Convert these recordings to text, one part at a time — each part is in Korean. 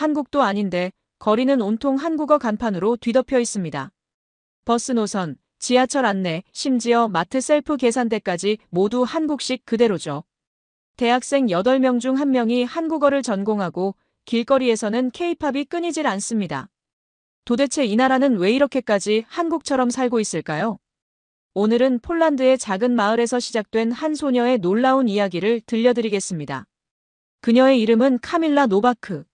한국도 아닌데 거리는 온통 한국어 간판으로 뒤덮여 있습니다. 버스 노선, 지하철 안내, 심지어 마트 셀프 계산대까지 모두 한국식 그대로죠. 대학생 8명 중 1명이 한국어를 전공하고 길거리에서는 케이팝이 끊이질 않습니다. 도대체 이 나라는 왜 이렇게까지 한국처럼 살고 있을까요? 오늘은 폴란드의 작은 마을에서 시작된 한 소녀의 놀라운 이야기를 들려드리겠습니다. 그녀의 이름은 카밀라 노바크.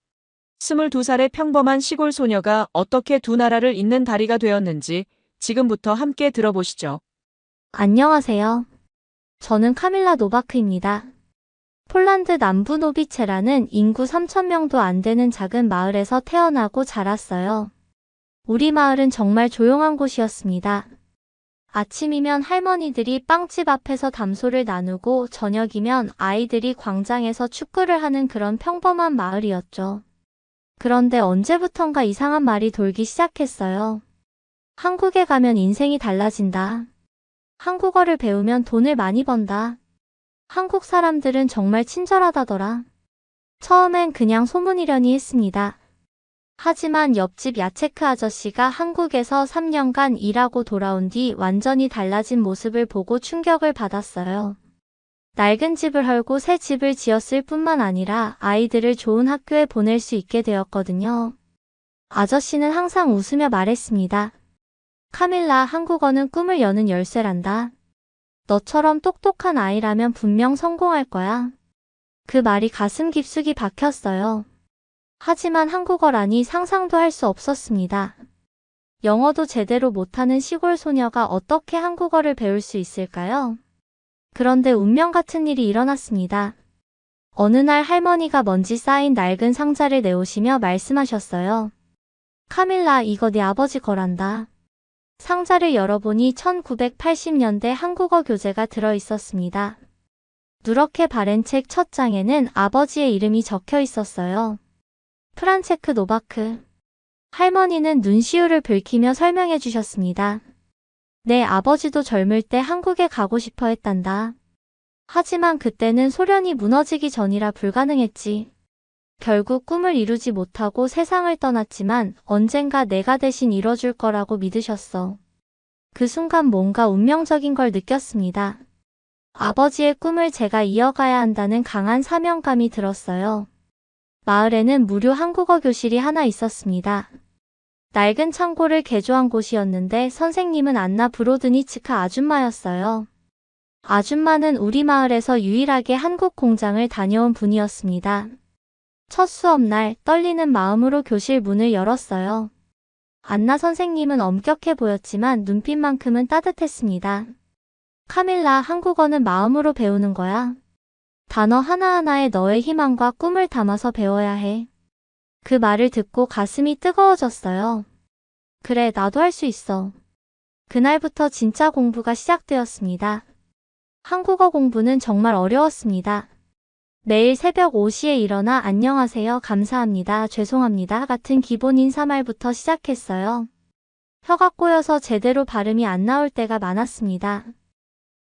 22살의 평범한 시골 소녀가 어떻게 두 나라를 잇는 다리가 되었는지 지금부터 함께 들어보시죠. 안녕하세요. 저는 카밀라 노바크입니다. 폴란드 남부 노비체라는 인구 3,000명도 안 되는 작은 마을에서 태어나고 자랐어요. 우리 마을은 정말 조용한 곳이었습니다. 아침이면 할머니들이 빵집 앞에서 담소를 나누고 저녁이면 아이들이 광장에서 축구를 하는 그런 평범한 마을이었죠. 그런데 언제부턴가 이상한 말이 돌기 시작했어요. 한국에 가면 인생이 달라진다. 한국어를 배우면 돈을 많이 번다. 한국 사람들은 정말 친절하다더라. 처음엔 그냥 소문이려니 했습니다. 하지만 옆집 야체크 아저씨가 한국에서 3년간 일하고 돌아온 뒤 완전히 달라진 모습을 보고 충격을 받았어요. 낡은 집을 헐고 새 집을 지었을 뿐만 아니라 아이들을 좋은 학교에 보낼 수 있게 되었거든요. 아저씨는 항상 웃으며 말했습니다. 카밀라, 한국어는 꿈을 여는 열쇠란다. 너처럼 똑똑한 아이라면 분명 성공할 거야. 그 말이 가슴 깊숙이 박혔어요. 하지만 한국어라니 상상도 할 수 없었습니다. 영어도 제대로 못하는 시골 소녀가 어떻게 한국어를 배울 수 있을까요? 그런데 운명 같은 일이 일어났습니다. 어느 날 할머니가 먼지 쌓인 낡은 상자를 내오시며 말씀하셨어요. 카밀라, 이거 네 아버지 거란다. 상자를 열어보니 1980년대 한국어 교재가 들어있었습니다. 누렇게 바랜 책 첫 장에는 아버지의 이름이 적혀 있었어요. 프란체크 노바크. 할머니는 눈시울을 붉히며 설명해 주셨습니다. 내 아버지도 젊을 때 한국에 가고 싶어 했단다. 하지만 그때는 소련이 무너지기 전이라 불가능했지. 결국 꿈을 이루지 못하고 세상을 떠났지만 언젠가 내가 대신 이뤄줄 거라고 믿으셨어. 그 순간 뭔가 운명적인 걸 느꼈습니다. 아버지의 꿈을 제가 이어가야 한다는 강한 사명감이 들었어요. 마을에는 무료 한국어 교실이 하나 있었습니다. 낡은 창고를 개조한 곳이었는데 선생님은 안나 브로드니츠카 아줌마였어요. 아줌마는 우리 마을에서 유일하게 한국 공장을 다녀온 분이었습니다. 첫 수업날 떨리는 마음으로 교실 문을 열었어요. 안나 선생님은 엄격해 보였지만 눈빛만큼은 따뜻했습니다. 카밀라, 한국어는 마음으로 배우는 거야. 단어 하나하나에 너의 희망과 꿈을 담아서 배워야 해. 그 말을 듣고 가슴이 뜨거워졌어요. 그래, 나도 할 수 있어. 그날부터 진짜 공부가 시작되었습니다. 한국어 공부는 정말 어려웠습니다. 매일 새벽 5시에 일어나 안녕하세요, 감사합니다, 죄송합니다 같은 기본 인사말부터 시작했어요. 혀가 꼬여서 제대로 발음이 안 나올 때가 많았습니다.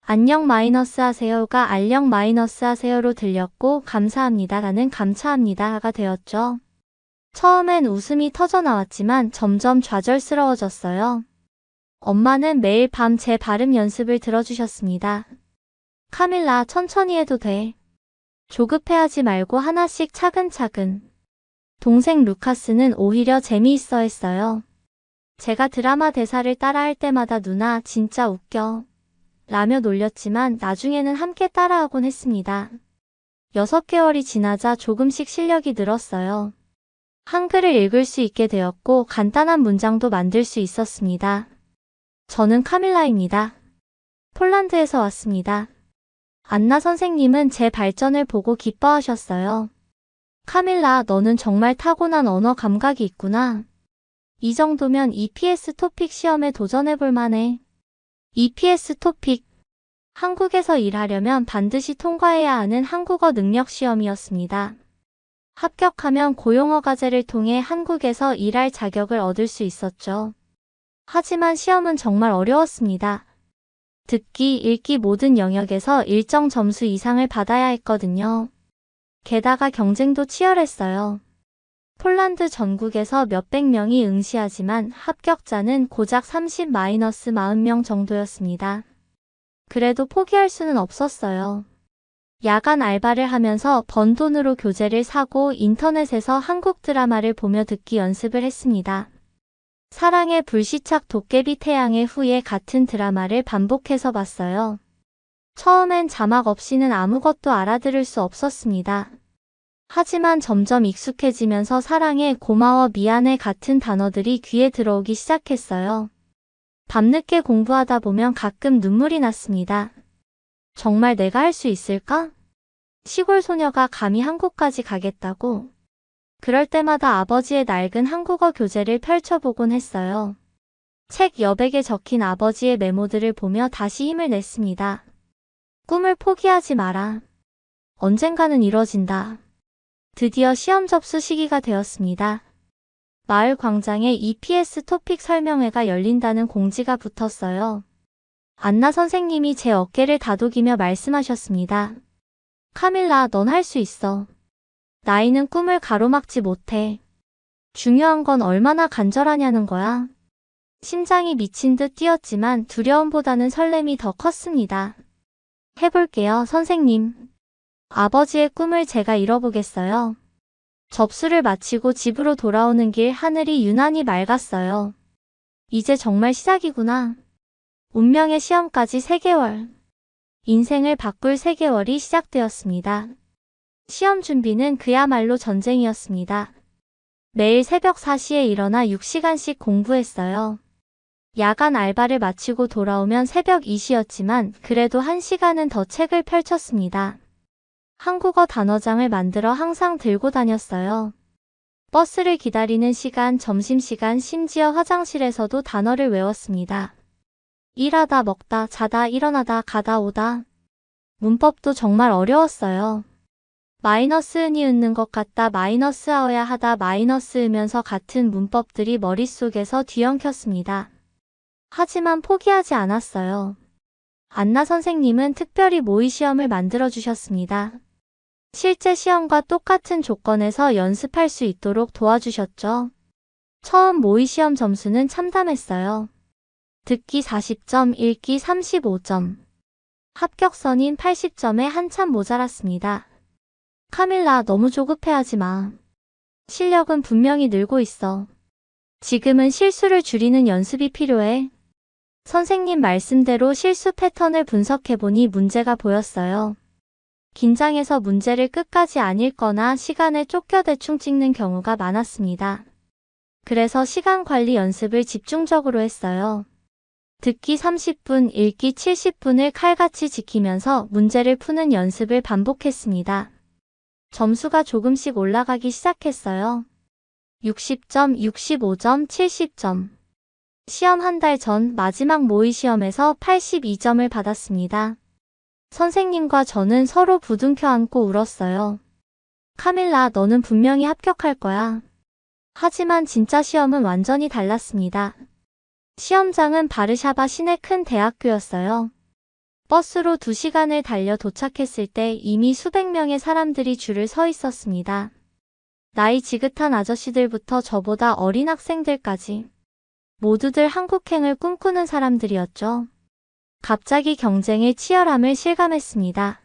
안녕 마이너스 하세요가 알령 마이너스 하세요로 들렸고 감사합니다라는 감사합니다가 되었죠. 처음엔 웃음이 터져 나왔지만 점점 좌절스러워졌어요. 엄마는 매일 밤 제 발음 연습을 들어주셨습니다. 카밀라, 천천히 해도 돼. 조급해하지 말고 하나씩 차근차근. 동생 루카스는 오히려 재미있어 했어요. 제가 드라마 대사를 따라할 때마다 누나 진짜 웃겨 라며 놀렸지만 나중에는 함께 따라하곤 했습니다. 6개월이 지나자 조금씩 실력이 늘었어요. 한글을 읽을 수 있게 되었고 간단한 문장도 만들 수 있었습니다. 저는 카밀라입니다. 폴란드에서 왔습니다. 안나 선생님은 제 발전을 보고 기뻐하셨어요. 카밀라, 너는 정말 타고난 언어 감각이 있구나. 이 정도면 EPS 토픽 시험에 도전해볼 만해. EPS 토픽. 한국에서 일하려면 반드시 통과해야 하는 한국어 능력 시험이었습니다. 합격하면 고용어과제를 통해 한국에서 일할 자격을 얻을 수 있었죠. 하지만 시험은 정말 어려웠습니다. 듣기, 읽기 모든 영역에서 일정 점수 이상을 받아야 했거든요. 게다가 경쟁도 치열했어요. 폴란드 전국에서 몇백 명이 응시하지만 합격자는 고작 30-40명 정도였습니다. 그래도 포기할 수는 없었어요. 야간 알바를 하면서 번 돈으로 교재를 사고 인터넷에서 한국 드라마를 보며 듣기 연습을 했습니다. 사랑의 불시착 도깨비 태양의 후예 같은 드라마를 반복해서 봤어요. 처음엔 자막 없이는 아무것도 알아들을 수 없었습니다. 하지만 점점 익숙해지면서 사랑해, 고마워, 미안해 같은 단어들이 귀에 들어오기 시작했어요. 밤늦게 공부하다 보면 가끔 눈물이 났습니다. 정말 내가 할 수 있을까? 시골 소녀가 감히 한국까지 가겠다고? 그럴 때마다 아버지의 낡은 한국어 교재를 펼쳐보곤 했어요. 책 여백에 적힌 아버지의 메모들을 보며 다시 힘을 냈습니다. 꿈을 포기하지 마라. 언젠가는 이뤄진다. 드디어 시험 접수 시기가 되었습니다. 마을 광장에 EPS 토픽 설명회가 열린다는 공지가 붙었어요. 안나 선생님이 제 어깨를 다독이며 말씀하셨습니다. 카밀라, 넌 할 수 있어. 나이는 꿈을 가로막지 못해. 중요한 건 얼마나 간절하냐는 거야. 심장이 미친 듯 뛰었지만 두려움보다는 설렘이 더 컸습니다. 해볼게요, 선생님. 아버지의 꿈을 제가 이뤄보겠어요. 접수를 마치고 집으로 돌아오는 길 하늘이 유난히 맑았어요. 이제 정말 시작이구나. 운명의 시험까지 3개월. 인생을 바꿀 3개월이 시작되었습니다. 시험 준비는 그야말로 전쟁이었습니다. 매일 새벽 4시에 일어나 6시간씩 공부했어요. 야간 알바를 마치고 돌아오면 새벽 2시였지만 그래도 1시간은 더 책을 펼쳤습니다. 한국어 단어장을 만들어 항상 들고 다녔어요. 버스를 기다리는 시간, 점심시간, 심지어 화장실에서도 단어를 외웠습니다. 일하다, 먹다, 자다, 일어나다, 가다, 오다. 문법도 정말 어려웠어요. 마이너스 은이 웃는 것 같다, 마이너스 아어야 하다, 마이너스 으면서 같은 문법들이 머릿속에서 뒤엉켰습니다. 하지만 포기하지 않았어요. 안나 선생님은 특별히 모의 시험을 만들어주셨습니다. 실제 시험과 똑같은 조건에서 연습할 수 있도록 도와주셨죠. 처음 모의 시험 점수는 참담했어요. 듣기 40점, 읽기 35점. 합격선인 80점에 한참 모자랐습니다. 카밀라, 너무 조급해하지 마. 실력은 분명히 늘고 있어. 지금은 실수를 줄이는 연습이 필요해. 선생님 말씀대로 실수 패턴을 분석해보니 문제가 보였어요. 긴장해서 문제를 끝까지 안 읽거나 시간에 쫓겨 대충 찍는 경우가 많았습니다. 그래서 시간 관리 연습을 집중적으로 했어요. 듣기 30분, 읽기 70분을 칼같이 지키면서 문제를 푸는 연습을 반복했습니다. 점수가 조금씩 올라가기 시작했어요. 60점, 65점, 70점. 시험 한 달 전 마지막 모의 시험에서 82점을 받았습니다. 선생님과 저는 서로 부둥켜 안고 울었어요. 카밀라, 너는 분명히 합격할 거야. 하지만 진짜 시험은 완전히 달랐습니다. 시험장은 바르샤바 시내 큰 대학교였어요. 버스로 2시간을 달려 도착했을 때 이미 수백 명의 사람들이 줄을 서 있었습니다. 나이 지긋한 아저씨들부터 저보다 어린 학생들까지. 모두들 한국행을 꿈꾸는 사람들이었죠. 갑자기 경쟁의 치열함을 실감했습니다.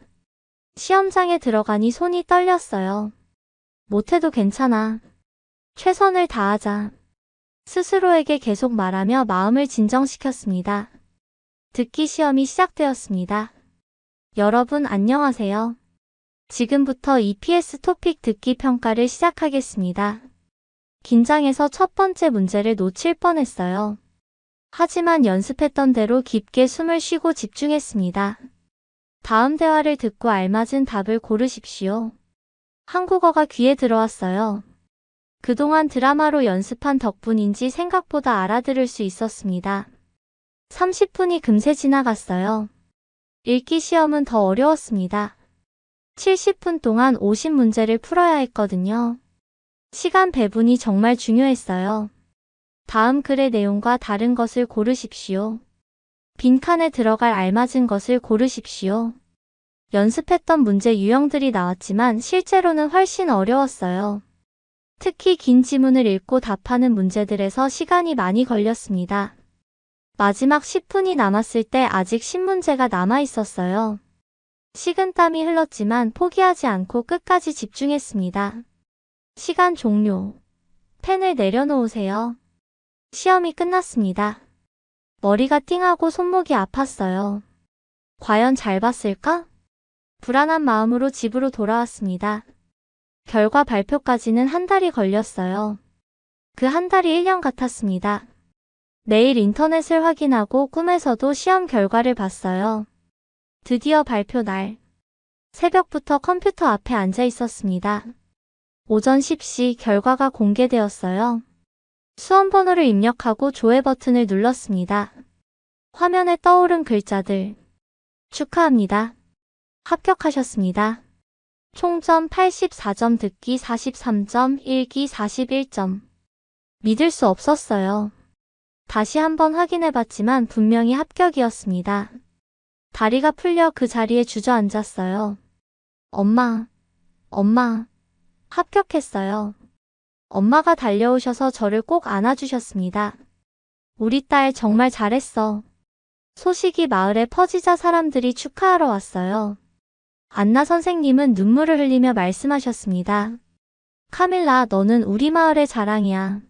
시험장에 들어가니 손이 떨렸어요. 못해도 괜찮아. 최선을 다하자. 스스로에게 계속 말하며 마음을 진정시켰습니다. 듣기 시험이 시작되었습니다. 여러분 안녕하세요. 지금부터 EPS 토픽 듣기 평가를 시작하겠습니다. 긴장해서 첫 번째 문제를 놓칠 뻔했어요. 하지만 연습했던 대로 깊게 숨을 쉬고 집중했습니다. 다음 대화를 듣고 알맞은 답을 고르십시오. 한국어가 귀에 들어왔어요. 그동안 드라마로 연습한 덕분인지 생각보다 알아들을 수 있었습니다. 30분이 금세 지나갔어요. 읽기 시험은 더 어려웠습니다. 70분 동안 50문제를 풀어야 했거든요. 시간 배분이 정말 중요했어요. 다음 글의 내용과 다른 것을 고르십시오. 빈칸에 들어갈 알맞은 것을 고르십시오. 연습했던 문제 유형들이 나왔지만 실제로는 훨씬 어려웠어요. 특히 긴 지문을 읽고 답하는 문제들에서 시간이 많이 걸렸습니다. 마지막 10분이 남았을 때 아직 신문제가 남아 있었어요. 식은땀이 흘렀지만 포기하지 않고 끝까지 집중했습니다. 시간 종료. 펜을 내려놓으세요. 시험이 끝났습니다. 머리가 띵하고 손목이 아팠어요. 과연 잘 봤을까? 불안한 마음으로 집으로 돌아왔습니다. 결과 발표까지는 한 달이 걸렸어요. 그 한 달이 1년 같았습니다. 매일 인터넷을 확인하고 꿈에서도 시험 결과를 봤어요. 드디어 발표 날. 새벽부터 컴퓨터 앞에 앉아 있었습니다. 오전 10시 결과가 공개되었어요. 수험 번호를 입력하고 조회 버튼을 눌렀습니다. 화면에 떠오른 글자들. 축하합니다. 합격하셨습니다. 총점 84점, 듣기 43점, 읽기 41점. 믿을 수 없었어요. 다시 한번 확인해봤지만 분명히 합격이었습니다. 다리가 풀려 그 자리에 주저앉았어요. 엄마, 합격했어요. 엄마가 달려오셔서 저를 꼭 안아주셨습니다. 우리 딸 정말 잘했어. 소식이 마을에 퍼지자 사람들이 축하하러 왔어요. 안나 선생님은 눈물을 흘리며 말씀하셨습니다. 카밀라, 너는 우리 마을의 자랑이야.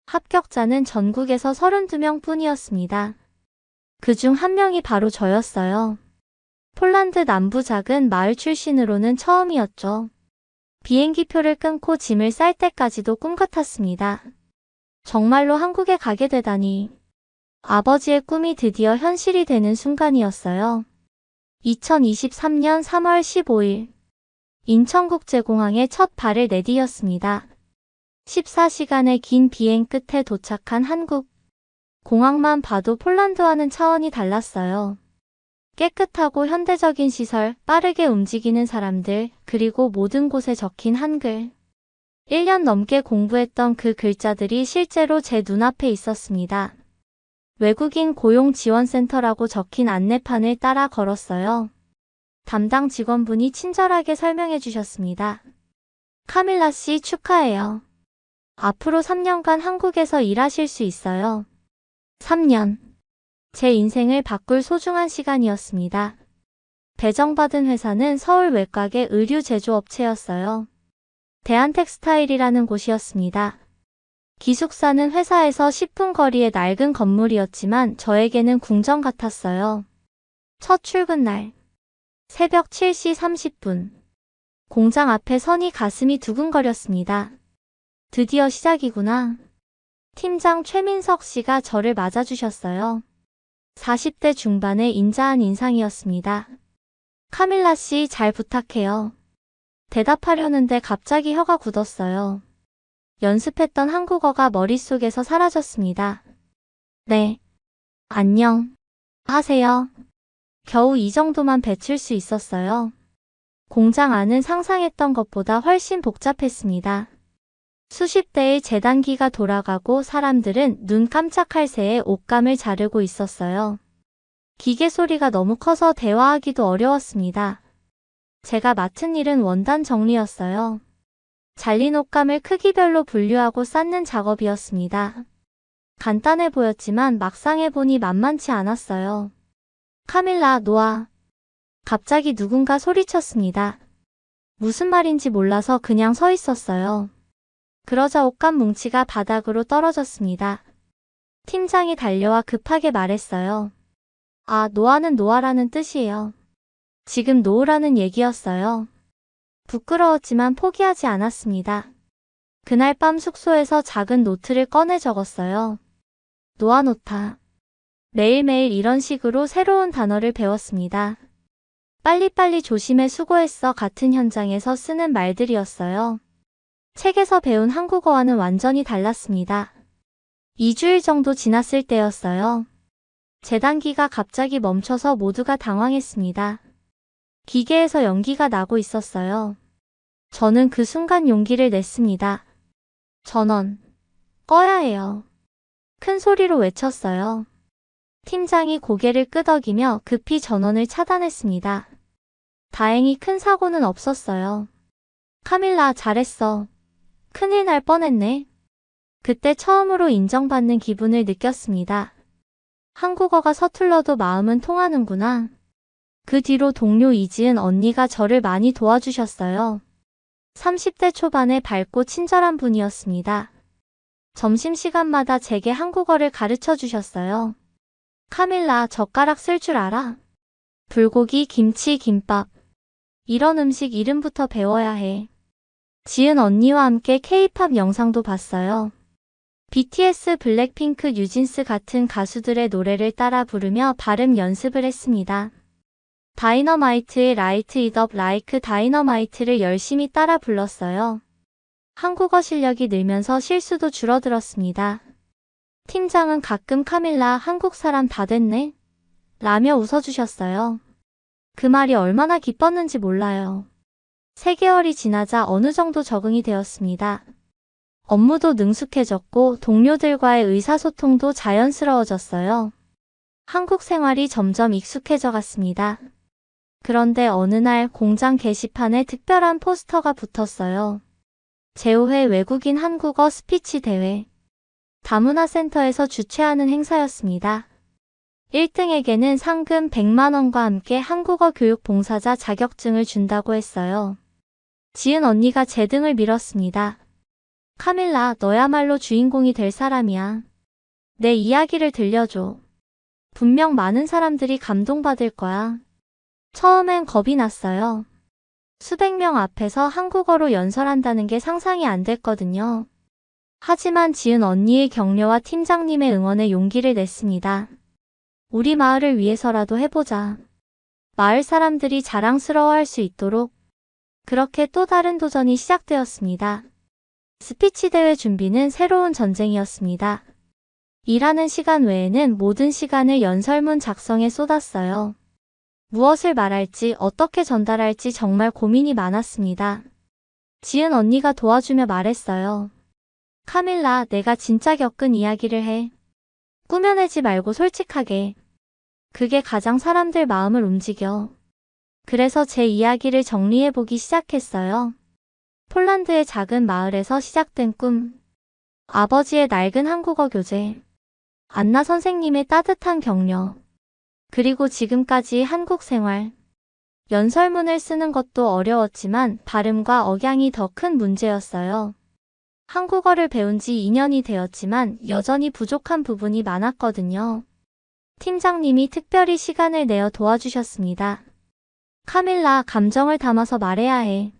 합격자는 전국에서 32명 뿐이었습니다. 그중 한 명이 바로 저였어요. 폴란드 남부 작은 마을 출신으로는 처음이었죠. 비행기표를 끊고 짐을 쌀 때까지도 꿈 같았습니다. 정말로 한국에 가게 되다니. 아버지의 꿈이 드디어 현실이 되는 순간이었어요. 2023년 3월 15일 인천국제공항에 첫 발을 내디뎠습니다. 14시간의 긴 비행 끝에 도착한 한국. 공항만 봐도 폴란드와는 차원이 달랐어요. 깨끗하고 현대적인 시설, 빠르게 움직이는 사람들, 그리고 모든 곳에 적힌 한글. 1년 넘게 공부했던 그 글자들이 실제로 제 눈앞에 있었습니다. 외국인 고용지원센터라고 적힌 안내판을 따라 걸었어요. 담당 직원분이 친절하게 설명해 주셨습니다. 카밀라 씨 축하해요. 앞으로 3년간 한국에서 일하실 수 있어요. 3년. 제 인생을 바꿀 소중한 시간이었습니다. 배정받은 회사는 서울 외곽의 의류 제조업체였어요. 대한텍스타일이라는 곳이었습니다. 기숙사는 회사에서 10분 거리의 낡은 건물이었지만 저에게는 궁전 같았어요. 첫 출근 날. 새벽 7시 30분. 공장 앞에 서니 가슴이 두근거렸습니다. 드디어 시작이구나. 팀장 최민석 씨가 저를 맞아주셨어요. 40대 중반의 인자한 인상이었습니다. 카밀라 씨 잘 부탁해요. 대답하려는데 갑자기 혀가 굳었어요. 연습했던 한국어가 머릿속에서 사라졌습니다. 네. 안녕. 하세요. 겨우 이 정도만 뱉을 수 있었어요. 공장 안은 상상했던 것보다 훨씬 복잡했습니다. 수십 대의 재단기가 돌아가고 사람들은 눈 깜짝할 새에 옷감을 자르고 있었어요. 기계 소리가 너무 커서 대화하기도 어려웠습니다. 제가 맡은 일은 원단 정리였어요. 잘린 옷감을 크기별로 분류하고 쌓는 작업이었습니다. 간단해 보였지만 막상 해보니 만만치 않았어요. 카밀라, 놓아. 갑자기 누군가 소리쳤습니다. 무슨 말인지 몰라서 그냥 서 있었어요. 그러자 옷감 뭉치가 바닥으로 떨어졌습니다. 팀장이 달려와 급하게 말했어요. 아, 놓아는 놓아라는 뜻이에요. 지금 놓으라는 얘기였어요. 부끄러웠지만 포기하지 않았습니다. 그날 밤 숙소에서 작은 노트를 꺼내 적었어요. 놓아놓다. 매일매일 이런 식으로 새로운 단어를 배웠습니다. 빨리빨리 조심해 수고했어 같은 현장에서 쓰는 말들이었어요. 책에서 배운 한국어와는 완전히 달랐습니다. 2주일 정도 지났을 때였어요. 재단기가 갑자기 멈춰서 모두가 당황했습니다. 기계에서 연기가 나고 있었어요. 저는 그 순간 용기를 냈습니다. 전원 꺼야 해요. 큰 소리로 외쳤어요. 팀장이 고개를 끄덕이며 급히 전원을 차단했습니다. 다행히 큰 사고는 없었어요. 카밀라, 잘했어. 큰일 날 뻔했네. 그때 처음으로 인정받는 기분을 느꼈습니다. 한국어가 서툴러도 마음은 통하는구나. 그 뒤로 동료 이지은 언니가 저를 많이 도와주셨어요. 30대 초반에 밝고 친절한 분이었습니다. 점심시간마다 제게 한국어를 가르쳐 주셨어요. 카밀라, 젓가락 쓸 줄 알아? 불고기, 김치, 김밥. 이런 음식 이름부터 배워야 해. 지은 언니와 함께 K-팝 영상도 봤어요. BTS, 블랙핑크, 뉴진스 같은 가수들의 노래를 따라 부르며 발음 연습을 했습니다. 다이너마이트의 라이트 잇 업 라이크 다이너마이트를 열심히 따라 불렀어요. 한국어 실력이 늘면서 실수도 줄어들었습니다. 팀장은 가끔 카밀라 한국 사람 다 됐네? 라며 웃어주셨어요. 그 말이 얼마나 기뻤는지 몰라요. 3개월이 지나자 어느 정도 적응이 되었습니다. 업무도 능숙해졌고 동료들과의 의사소통도 자연스러워졌어요. 한국 생활이 점점 익숙해져 갔습니다. 그런데 어느 날 공장 게시판에 특별한 포스터가 붙었어요. 제5회 외국인 한국어 스피치 대회. 다문화센터에서 주최하는 행사였습니다. 1등에게는 상금 100만 원과 함께 한국어 교육 봉사자 자격증을 준다고 했어요. 지은 언니가 제 등을 밀었습니다. 카밀라, 너야말로 주인공이 될 사람이야. 내 이야기를 들려줘. 분명 많은 사람들이 감동받을 거야. 처음엔 겁이 났어요. 수백 명 앞에서 한국어로 연설한다는 게 상상이 안 됐거든요. 하지만 지은 언니의 격려와 팀장님의 응원에 용기를 냈습니다. 우리 마을을 위해서라도 해보자. 마을 사람들이 자랑스러워할 수 있도록. 그렇게 또 다른 도전이 시작되었습니다. 스피치 대회 준비는 새로운 전쟁이었습니다. 일하는 시간 외에는 모든 시간을 연설문 작성에 쏟았어요. 무엇을 말할지 어떻게 전달할지 정말 고민이 많았습니다. 지은 언니가 도와주며 말했어요. 카밀라, 내가 진짜 겪은 이야기를 해. 꾸며내지 말고 솔직하게. 그게 가장 사람들 마음을 움직여. 그래서 제 이야기를 정리해보기 시작했어요. 폴란드의 작은 마을에서 시작된 꿈. 아버지의 낡은 한국어 교재. 안나 선생님의 따뜻한 격려. 그리고 지금까지 한국 생활. 연설문을 쓰는 것도 어려웠지만 발음과 억양이 더 큰 문제였어요. 한국어를 배운 지 2년이 되었지만 여전히 부족한 부분이 많았거든요. 팀장님이 특별히 시간을 내어 도와주셨습니다. 카밀라, 감정을 담아서 말해야 해.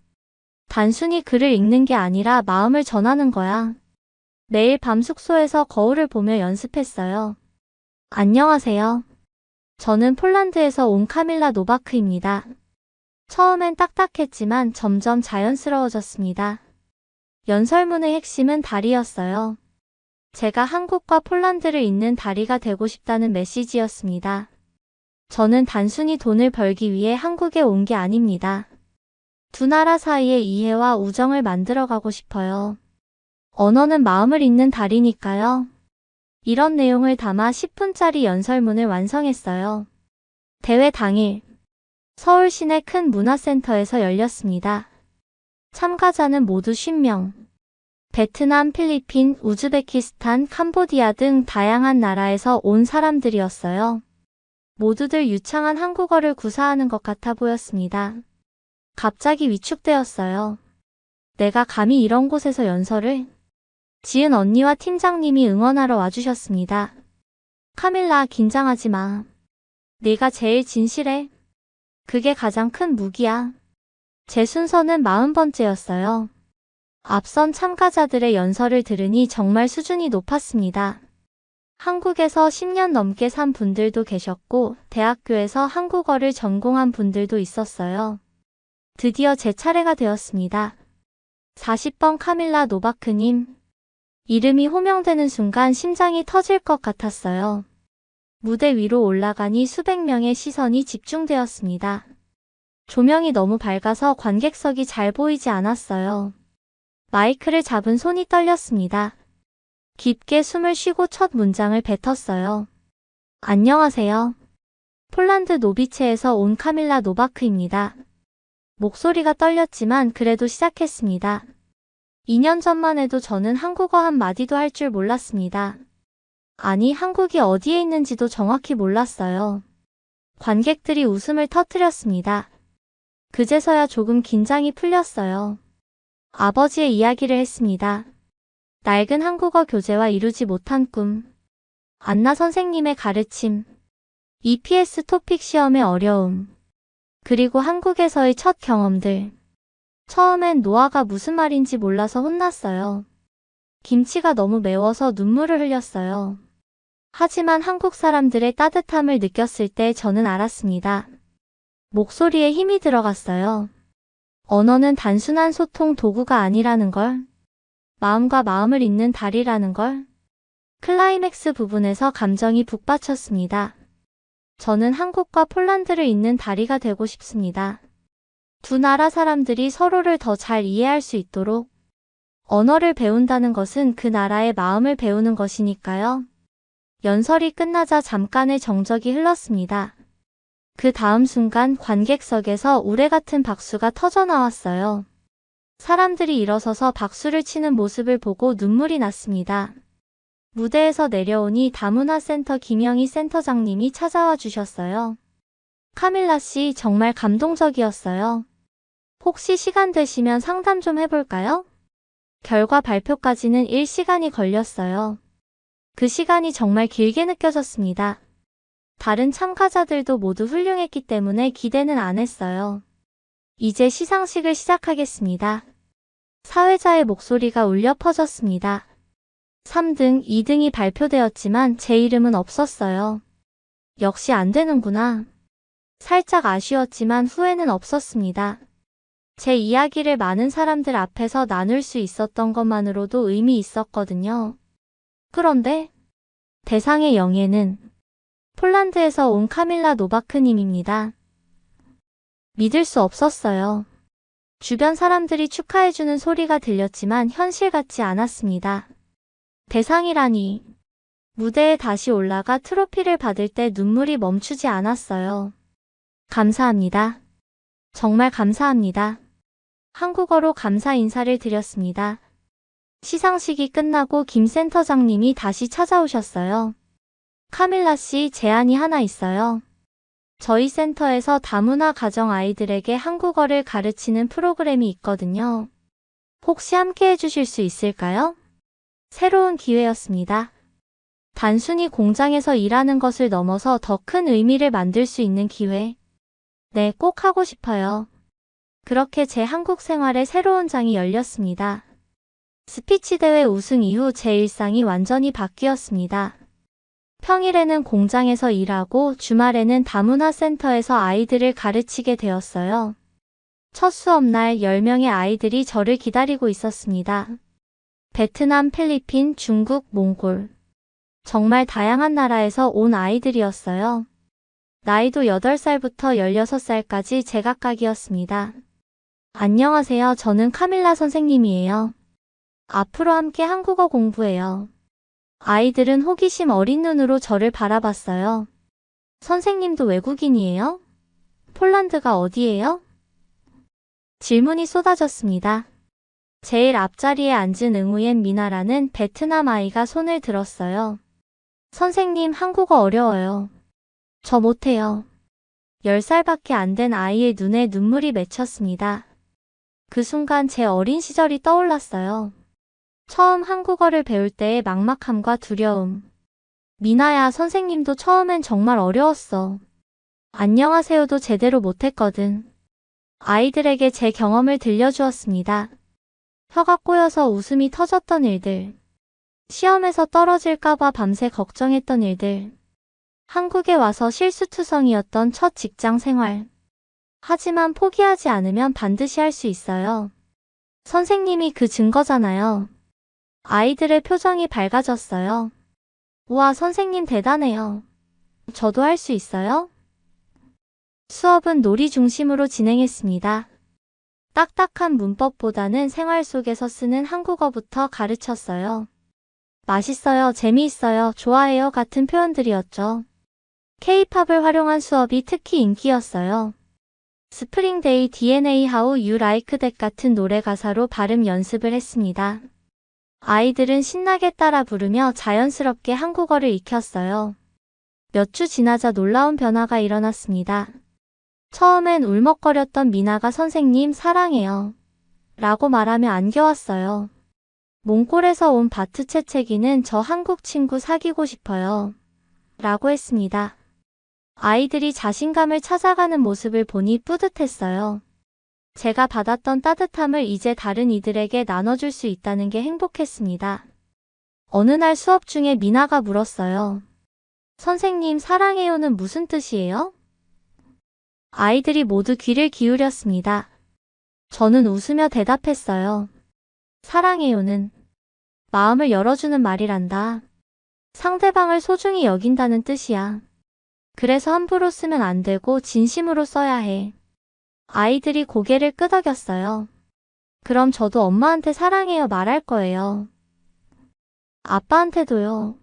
단순히 글을 읽는 게 아니라 마음을 전하는 거야. 매일 밤 숙소에서 거울을 보며 연습했어요. 안녕하세요. 저는 폴란드에서 온 카밀라 노바크입니다. 처음엔 딱딱했지만 점점 자연스러워졌습니다. 연설문의 핵심은 다리였어요. 제가 한국과 폴란드를 잇는 다리가 되고 싶다는 메시지였습니다. 저는 단순히 돈을 벌기 위해 한국에 온 게 아닙니다. 두 나라 사이의 이해와 우정을 만들어가고 싶어요. 언어는 마음을 잇는 다리니까요. 이런 내용을 담아 10분짜리 연설문을 완성했어요. 대회 당일, 서울 시내 큰 문화센터에서 열렸습니다. 참가자는 모두 50명. 베트남, 필리핀, 우즈베키스탄, 캄보디아 등 다양한 나라에서 온 사람들이었어요. 모두들 유창한 한국어를 구사하는 것 같아 보였습니다. 갑자기 위축되었어요. 내가 감히 이런 곳에서 연설을? 지은 언니와 팀장님이 응원하러 와주셨습니다. 카밀라, 긴장하지 마. 네가 제일 진실해. 그게 가장 큰 무기야. 제 순서는 40번째였어요. 앞선 참가자들의 연설을 들으니 정말 수준이 높았습니다. 한국에서 10년 넘게 산 분들도 계셨고 대학교에서 한국어를 전공한 분들도 있었어요. 드디어 제 차례가 되었습니다. 40번 카밀라 노바크님. 이름이 호명되는 순간 심장이 터질 것 같았어요. 무대 위로 올라가니 수백 명의 시선이 집중되었습니다. 조명이 너무 밝아서 관객석이 잘 보이지 않았어요. 마이크를 잡은 손이 떨렸습니다. 깊게 숨을 쉬고 첫 문장을 뱉었어요. 안녕하세요. 폴란드 노비체에서 온 카밀라 노바크입니다. 목소리가 떨렸지만 그래도 시작했습니다. 2년 전만 해도 저는 한국어 한 마디도 할 줄 몰랐습니다. 아니, 한국이 어디에 있는지도 정확히 몰랐어요. 관객들이 웃음을 터뜨렸습니다. 그제서야 조금 긴장이 풀렸어요. 아버지의 이야기를 했습니다. 낡은 한국어 교재와 이루지 못한 꿈. 안나 선생님의 가르침. EPS 토픽 시험의 어려움. 그리고 한국에서의 첫 경험들. 처음엔 노아가 무슨 말인지 몰라서 혼났어요. 김치가 너무 매워서 눈물을 흘렸어요. 하지만 한국 사람들의 따뜻함을 느꼈을 때 저는 알았습니다. 목소리에 힘이 들어갔어요. 언어는 단순한 소통 도구가 아니라는 걸. 마음과 마음을 잇는 다리라는 걸. 클라이맥스 부분에서 감정이 북받쳤습니다. 저는 한국과 폴란드를 잇는 다리가 되고 싶습니다. 두 나라 사람들이 서로를 더 잘 이해할 수 있도록. 언어를 배운다는 것은 그 나라의 마음을 배우는 것이니까요. 연설이 끝나자 잠깐의 정적이 흘렀습니다. 그 다음 순간 관객석에서 우레 같은 박수가 터져 나왔어요. 사람들이 일어서서 박수를 치는 모습을 보고 눈물이 났습니다. 무대에서 내려오니 다문화센터 김영희 센터장님이 찾아와 주셨어요. 카밀라 씨, 정말 감동적이었어요. 혹시 시간 되시면 상담 좀 해볼까요? 결과 발표까지는 1시간이 걸렸어요. 그 시간이 정말 길게 느껴졌습니다. 다른 참가자들도 모두 훌륭했기 때문에 기대는 안 했어요. 이제 시상식을 시작하겠습니다. 사회자의 목소리가 울려 퍼졌습니다. 3등, 2등이 발표되었지만 제 이름은 없었어요. 역시 안 되는구나. 살짝 아쉬웠지만 후회는 없었습니다. 제 이야기를 많은 사람들 앞에서 나눌 수 있었던 것만으로도 의미 있었거든요. 그런데 대상의 영예는 폴란드에서 온 카밀라 노바크님입니다. 믿을 수 없었어요. 주변 사람들이 축하해주는 소리가 들렸지만 현실 같지 않았습니다. 대상이라니. 무대에 다시 올라가 트로피를 받을 때 눈물이 멈추지 않았어요. 감사합니다. 정말 감사합니다. 한국어로 감사 인사를 드렸습니다. 시상식이 끝나고 김 센터장님이 다시 찾아오셨어요. 카밀라 씨, 제안이 하나 있어요. 저희 센터에서 다문화 가정 아이들에게 한국어를 가르치는 프로그램이 있거든요. 혹시 함께 해주실 수 있을까요? 새로운 기회였습니다. 단순히 공장에서 일하는 것을 넘어서 더 큰 의미를 만들 수 있는 기회. 네, 꼭 하고 싶어요. 그렇게 제 한국 생활의 새로운 장이 열렸습니다. 스피치 대회 우승 이후 제 일상이 완전히 바뀌었습니다. 평일에는 공장에서 일하고 주말에는 다문화 센터에서 아이들을 가르치게 되었어요. 첫 수업날 10명의 아이들이 저를 기다리고 있었습니다. 베트남, 필리핀, 중국, 몽골. 정말 다양한 나라에서 온 아이들이었어요. 나이도 8살부터 16살까지 제각각이었습니다. 안녕하세요. 저는 카밀라 선생님이에요. 앞으로 함께 한국어 공부해요. 아이들은 호기심 어린 눈으로 저를 바라봤어요. 선생님도 외국인이에요? 폴란드가 어디예요? 질문이 쏟아졌습니다. 제일 앞자리에 앉은 응우옌 미나라는 베트남 아이가 손을 들었어요. 선생님, 한국어 어려워요. 저 못해요. 10살밖에 안 된 아이의 눈에 눈물이 맺혔습니다. 그 순간 제 어린 시절이 떠올랐어요. 처음 한국어를 배울 때의 막막함과 두려움. 미나야, 선생님도 처음엔 정말 어려웠어. 안녕하세요도 제대로 못했거든. 아이들에게 제 경험을 들려주었습니다. 혀가 꼬여서 웃음이 터졌던 일들. 시험에서 떨어질까봐 밤새 걱정했던 일들. 한국에 와서 실수투성이었던 첫 직장 생활. 하지만 포기하지 않으면 반드시 할 수 있어요. 선생님이 그 증거잖아요. 아이들의 표정이 밝아졌어요. 우와, 선생님 대단해요. 저도 할 수 있어요? 수업은 놀이 중심으로 진행했습니다. 딱딱한 문법보다는 생활 속에서 쓰는 한국어부터 가르쳤어요. 맛있어요, 재미있어요, 좋아해요 같은 표현들이었죠. K-팝을 활용한 수업이 특히 인기였어요. 스프링데이 DNA How You Like That 같은 노래 가사로 발음 연습을 했습니다. 아이들은 신나게 따라 부르며 자연스럽게 한국어를 익혔어요. 몇 주 지나자 놀라운 변화가 일어났습니다. 처음엔 울먹거렸던 미나가 선생님 사랑해요 라고 말하며 안겨왔어요. 몽골에서 온 바트 채채기는 저 한국 친구 사귀고 싶어요 라고 했습니다. 아이들이 자신감을 찾아가는 모습을 보니 뿌듯했어요. 제가 받았던 따뜻함을 이제 다른 이들에게 나눠줄 수 있다는 게 행복했습니다. 어느 날 수업 중에 미나가 물었어요. 선생님 사랑해요는 무슨 뜻이에요? 아이들이 모두 귀를 기울였습니다. 저는 웃으며 대답했어요. 사랑해요는 마음을 열어주는 말이란다. 상대방을 소중히 여긴다는 뜻이야. 그래서 함부로 쓰면 안 되고 진심으로 써야 해. 아이들이 고개를 끄덕였어요. 그럼 저도 엄마한테 사랑해요 말할 거예요. 아빠한테도요.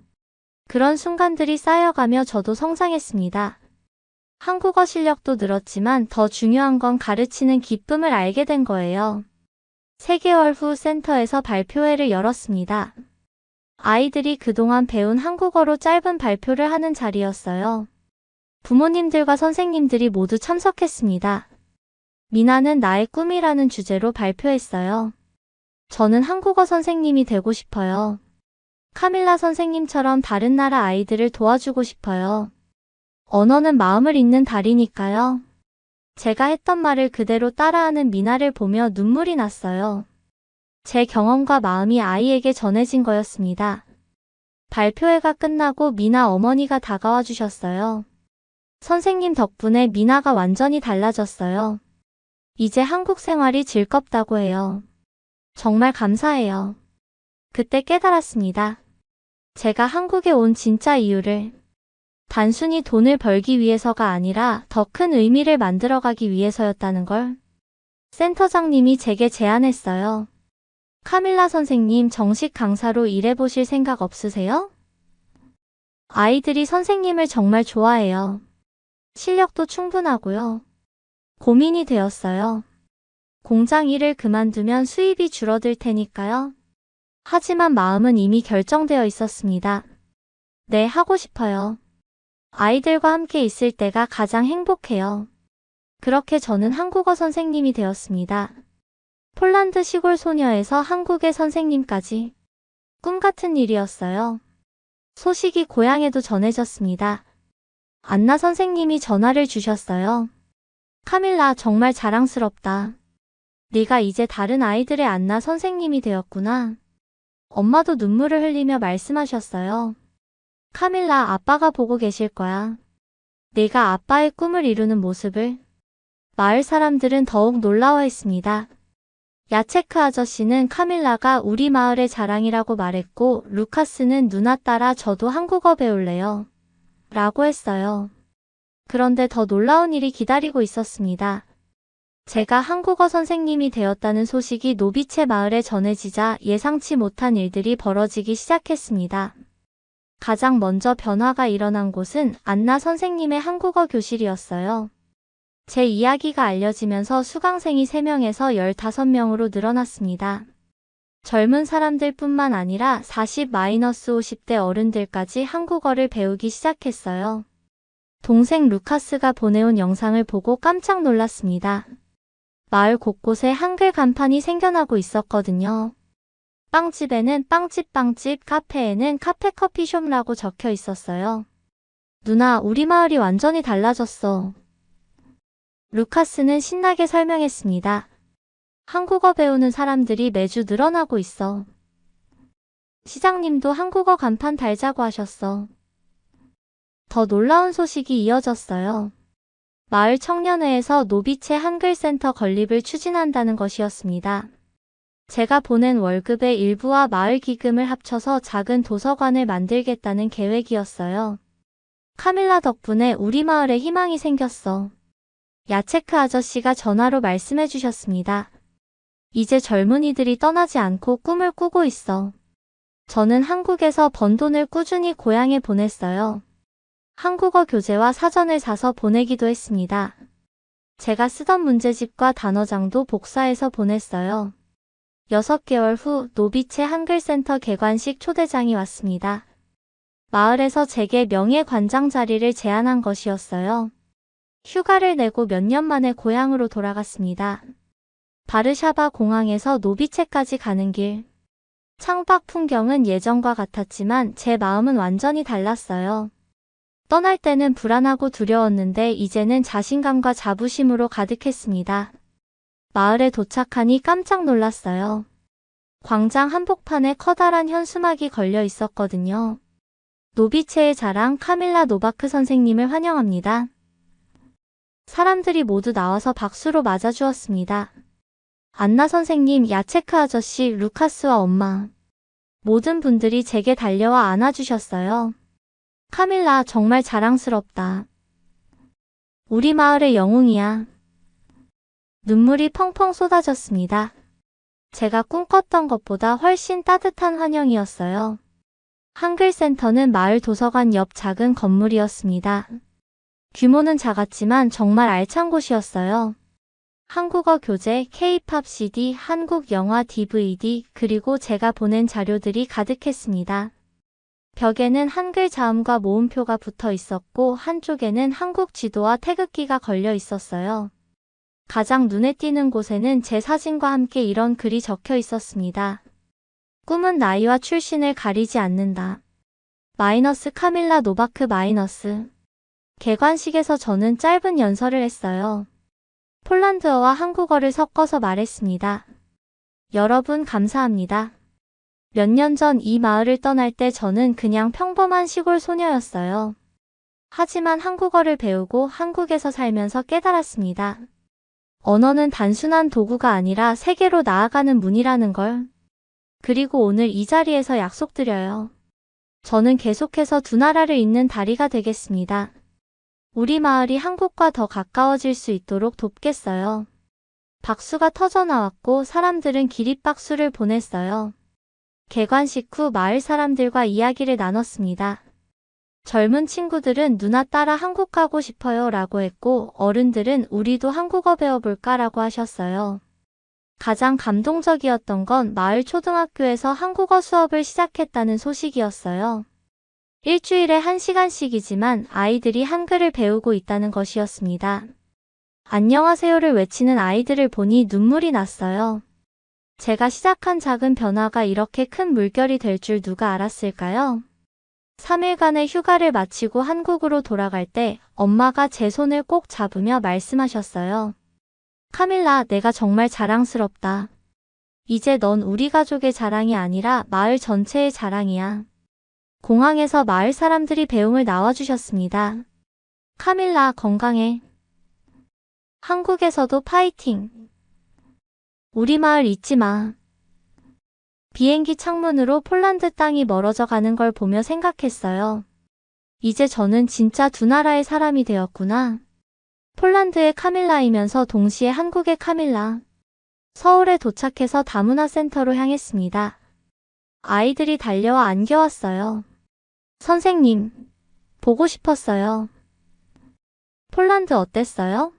그런 순간들이 쌓여가며 저도 성장했습니다. 한국어 실력도 늘었지만 더 중요한 건 가르치는 기쁨을 알게 된 거예요. 3개월 후 센터에서 발표회를 열었습니다. 아이들이 그동안 배운 한국어로 짧은 발표를 하는 자리였어요. 부모님들과 선생님들이 모두 참석했습니다. 미나는 나의 꿈이라는 주제로 발표했어요. 저는 한국어 선생님이 되고 싶어요. 카밀라 선생님처럼 다른 나라 아이들을 도와주고 싶어요. 언어는 마음을 읽는 달이니까요. 제가 했던 말을 그대로 따라하는 미나를 보며 눈물이 났어요. 제 경험과 마음이 아이에게 전해진 거였습니다. 발표회가 끝나고 미나 어머니가 다가와 주셨어요. 선생님 덕분에 미나가 완전히 달라졌어요. 이제 한국 생활이 즐겁다고 해요. 정말 감사해요. 그때 깨달았습니다. 제가 한국에 온 진짜 이유를 단순히 돈을 벌기 위해서가 아니라 더 큰 의미를 만들어가기 위해서였다는 걸. 센터장님이 제게 제안했어요. 카밀라 선생님 정식 강사로 일해보실 생각 없으세요? 아이들이 선생님을 정말 좋아해요. 실력도 충분하고요. 고민이 되었어요. 공장 일을 그만두면 수입이 줄어들 테니까요. 하지만 마음은 이미 결정되어 있었습니다. 네, 하고 싶어요. 아이들과 함께 있을 때가 가장 행복해요. 그렇게 저는 한국어 선생님이 되었습니다. 폴란드 시골 소녀에서 한국의 선생님까지 꿈 같은 일이었어요. 소식이 고향에도 전해졌습니다. 안나 선생님이 전화를 주셨어요. 카밀라 정말 자랑스럽다. 네가 이제 다른 아이들의 안나 선생님이 되었구나. 엄마도 눈물을 흘리며 말씀하셨어요. 카밀라 아빠가 보고 계실 거야. 네가 아빠의 꿈을 이루는 모습을. 마을 사람들은 더욱 놀라워했습니다. 야체크 아저씨는 카밀라가 우리 마을의 자랑이라고 말했고 루카스는 누나 따라 저도 한국어 배울래요. 라고 했어요. 그런데 더 놀라운 일이 기다리고 있었습니다. 제가 한국어 선생님이 되었다는 소식이 노비체 마을에 전해지자 예상치 못한 일들이 벌어지기 시작했습니다. 가장 먼저 변화가 일어난 곳은 안나 선생님의 한국어 교실이었어요. 제 이야기가 알려지면서 수강생이 3명에서 15명으로 늘어났습니다. 젊은 사람들뿐만 아니라 40-50대 어른들까지 한국어를 배우기 시작했어요. 동생 루카스가 보내온 영상을 보고 깜짝 놀랐습니다. 마을 곳곳에 한글 간판이 생겨나고 있었거든요. 빵집에는 빵집, 카페에는 카페 커피숍이라고 적혀 있었어요. 누나, 우리 마을이 완전히 달라졌어. 루카스는 신나게 설명했습니다. 한국어 배우는 사람들이 매주 늘어나고 있어. 시장님도 한국어 간판 달자고 하셨어. 더 놀라운 소식이 이어졌어요. 마을 청년회에서 노비체 한글센터 건립을 추진한다는 것이었습니다. 제가 보낸 월급의 일부와 마을 기금을 합쳐서 작은 도서관을 만들겠다는 계획이었어요. 카밀라 덕분에 우리 마을에 희망이 생겼어. 야체크 아저씨가 전화로 말씀해 주셨습니다. 이제 젊은이들이 떠나지 않고 꿈을 꾸고 있어. 저는 한국에서 번 돈을 꾸준히 고향에 보냈어요. 한국어 교재와 사전을 사서 보내기도 했습니다. 제가 쓰던 문제집과 단어장도 복사해서 보냈어요. 6개월 후 노비체 한글센터 개관식 초대장이 왔습니다. 마을에서 제게 명예관장 자리를 제안한 것이었어요. 휴가를 내고 몇 년 만에 고향으로 돌아갔습니다. 바르샤바 공항에서 노비체까지 가는 길. 창밖 풍경은 예전과 같았지만 제 마음은 완전히 달랐어요. 떠날 때는 불안하고 두려웠는데 이제는 자신감과 자부심으로 가득했습니다. 마을에 도착하니 깜짝 놀랐어요. 광장 한복판에 커다란 현수막이 걸려 있었거든요. 노비체의 자랑 카밀라 노바크 선생님을 환영합니다. 사람들이 모두 나와서 박수로 맞아주었습니다. 안나 선생님, 야체크 아저씨, 루카스와 엄마. 모든 분들이 제게 달려와 안아주셨어요. 카밀라, 정말 자랑스럽다. 우리 마을의 영웅이야. 눈물이 펑펑 쏟아졌습니다. 제가 꿈꿨던 것보다 훨씬 따뜻한 환영이었어요. 한글센터는 마을 도서관 옆 작은 건물이었습니다. 규모는 작았지만 정말 알찬 곳이었어요. 한국어 교재, K-팝 CD, 한국 영화 DVD, 그리고 제가 보낸 자료들이 가득했습니다. 벽에는 한글 자음과 모음표가 붙어 있었고 한쪽에는 한국 지도와 태극기가 걸려 있었어요. 가장 눈에 띄는 곳에는 제 사진과 함께 이런 글이 적혀 있었습니다. 꿈은 나이와 출신을 가리지 않는다. 마이너스 카밀라 노바크 마이너스. 개관식에서 저는 짧은 연설을 했어요. 폴란드어와 한국어를 섞어서 말했습니다. 여러분 감사합니다. 몇 년 전 이 마을을 떠날 때 저는 그냥 평범한 시골 소녀였어요. 하지만 한국어를 배우고 한국에서 살면서 깨달았습니다. 언어는 단순한 도구가 아니라 세계로 나아가는 문이라는 걸. 그리고 오늘 이 자리에서 약속드려요. 저는 계속해서 두 나라를 잇는 다리가 되겠습니다. 우리 마을이 한국과 더 가까워질 수 있도록 돕겠어요. 박수가 터져나왔고 사람들은 기립박수를 보냈어요. 개관식 후 마을 사람들과 이야기를 나눴습니다. 젊은 친구들은 누나 따라 한국 가고 싶어요 라고 했고 어른들은 우리도 한국어 배워볼까 라고 하셨어요. 가장 감동적이었던 건 마을 초등학교에서 한국어 수업을 시작했다는 소식이었어요. 일주일에 1시간씩이지만 아이들이 한글을 배우고 있다는 것이었습니다. 안녕하세요를 외치는 아이들을 보니 눈물이 났어요. 제가 시작한 작은 변화가 이렇게 큰 물결이 될 줄 누가 알았을까요? 3일간의 휴가를 마치고 한국으로 돌아갈 때 엄마가 제 손을 꼭 잡으며 말씀하셨어요. 카밀라, 내가 정말 자랑스럽다. 이제 넌 우리 가족의 자랑이 아니라 마을 전체의 자랑이야. 공항에서 마을 사람들이 배웅을 나와주셨습니다. 카밀라, 건강해. 한국에서도 파이팅. 우리 마을 잊지 마. 비행기 창문으로 폴란드 땅이 멀어져 가는 걸 보며 생각했어요. 이제 저는 진짜 두 나라의 사람이 되었구나. 폴란드의 카밀라이면서 동시에 한국의 카밀라. 서울에 도착해서 다문화 센터로 향했습니다. 아이들이 달려와 안겨왔어요. 선생님, 보고 싶었어요. 폴란드 어땠어요?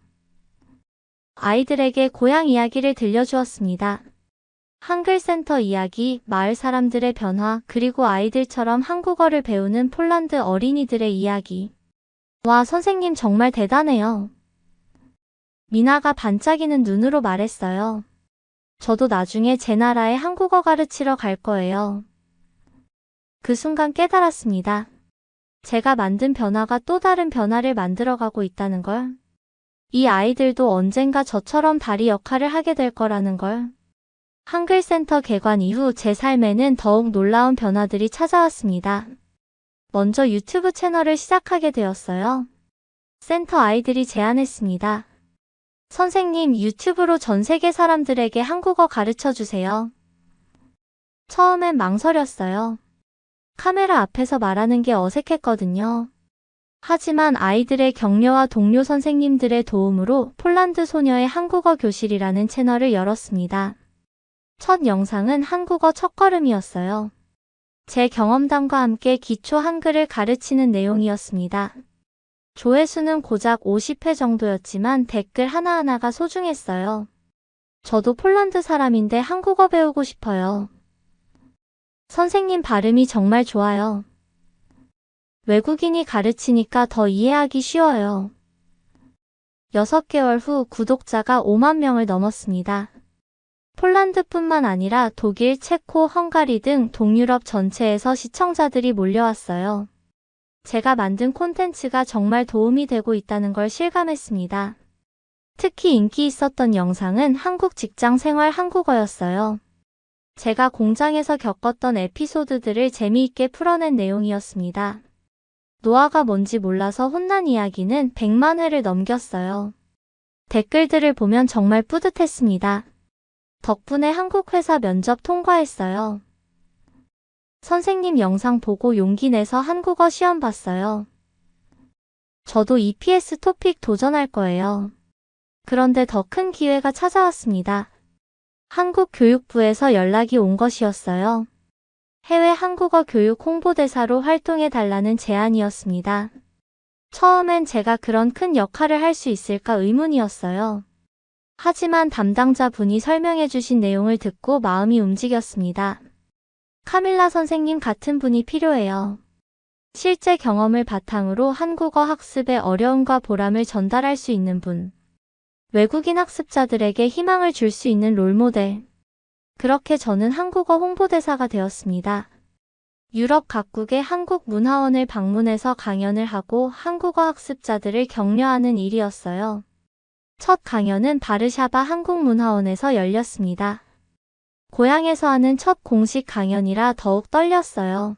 아이들에게 고향 이야기를 들려주었습니다. 한글센터 이야기, 마을 사람들의 변화, 그리고 아이들처럼 한국어를 배우는 폴란드 어린이들의 이야기. 와, 선생님 정말 대단해요. 미나가 반짝이는 눈으로 말했어요. 저도 나중에 제 나라에 한국어 가르치러 갈 거예요. 그 순간 깨달았습니다. 제가 만든 변화가 또 다른 변화를 만들어가고 있다는 걸. 이 아이들도 언젠가 저처럼 다리 역할을 하게 될 거라는 걸. 한글센터 개관 이후 제 삶에는 더욱 놀라운 변화들이 찾아왔습니다. 먼저 유튜브 채널을 시작하게 되었어요. 센터 아이들이 제안했습니다. 선생님, 유튜브로 전 세계 사람들에게 한국어 가르쳐 주세요. 처음엔 망설였어요. 카메라 앞에서 말하는 게 어색했거든요. 하지만 아이들의 격려와 동료 선생님들의 도움으로 폴란드 소녀의 한국어 교실이라는 채널을 열었습니다. 첫 영상은 한국어 첫걸음이었어요. 제 경험담과 함께 기초 한글을 가르치는 내용이었습니다. 조회수는 고작 50회 정도였지만 댓글 하나하나가 소중했어요. 저도 폴란드 사람인데 한국어 배우고 싶어요. 선생님 발음이 정말 좋아요. 외국인이 가르치니까 더 이해하기 쉬워요. 6개월 후 구독자가 5만 명을 넘었습니다. 폴란드뿐만 아니라 독일, 체코, 헝가리 등 동유럽 전체에서 시청자들이 몰려왔어요. 제가 만든 콘텐츠가 정말 도움이 되고 있다는 걸 실감했습니다. 특히 인기 있었던 영상은 한국 직장 생활 한국어였어요. 제가 공장에서 겪었던 에피소드들을 재미있게 풀어낸 내용이었습니다. 노화가 뭔지 몰라서 혼난 이야기는 100만 회를 넘겼어요. 댓글들을 보면 정말 뿌듯했습니다. 덕분에 한국 회사 면접 통과했어요. 선생님 영상 보고 용기 내서 한국어 시험 봤어요. 저도 EPS 토픽 도전할 거예요. 그런데 더 큰 기회가 찾아왔습니다. 한국 교육부에서 연락이 온 것이었어요. 해외 한국어 교육 홍보대사로 활동해 달라는 제안이었습니다. 처음엔 제가 그런 큰 역할을 할 수 있을까 의문이었어요. 하지만 담당자분이 설명해 주신 내용을 듣고 마음이 움직였습니다. 카밀라 선생님 같은 분이 필요해요. 실제 경험을 바탕으로 한국어 학습의 어려움과 보람을 전달할 수 있는 분. 외국인 학습자들에게 희망을 줄 수 있는 롤모델. 그렇게 저는 한국어 홍보대사가 되었습니다. 유럽 각국의 한국 문화원을 방문해서 강연을 하고 한국어 학습자들을 격려하는 일이었어요. 첫 강연은 바르샤바 한국문화원에서 열렸습니다. 고향에서 하는 첫 공식 강연이라 더욱 떨렸어요.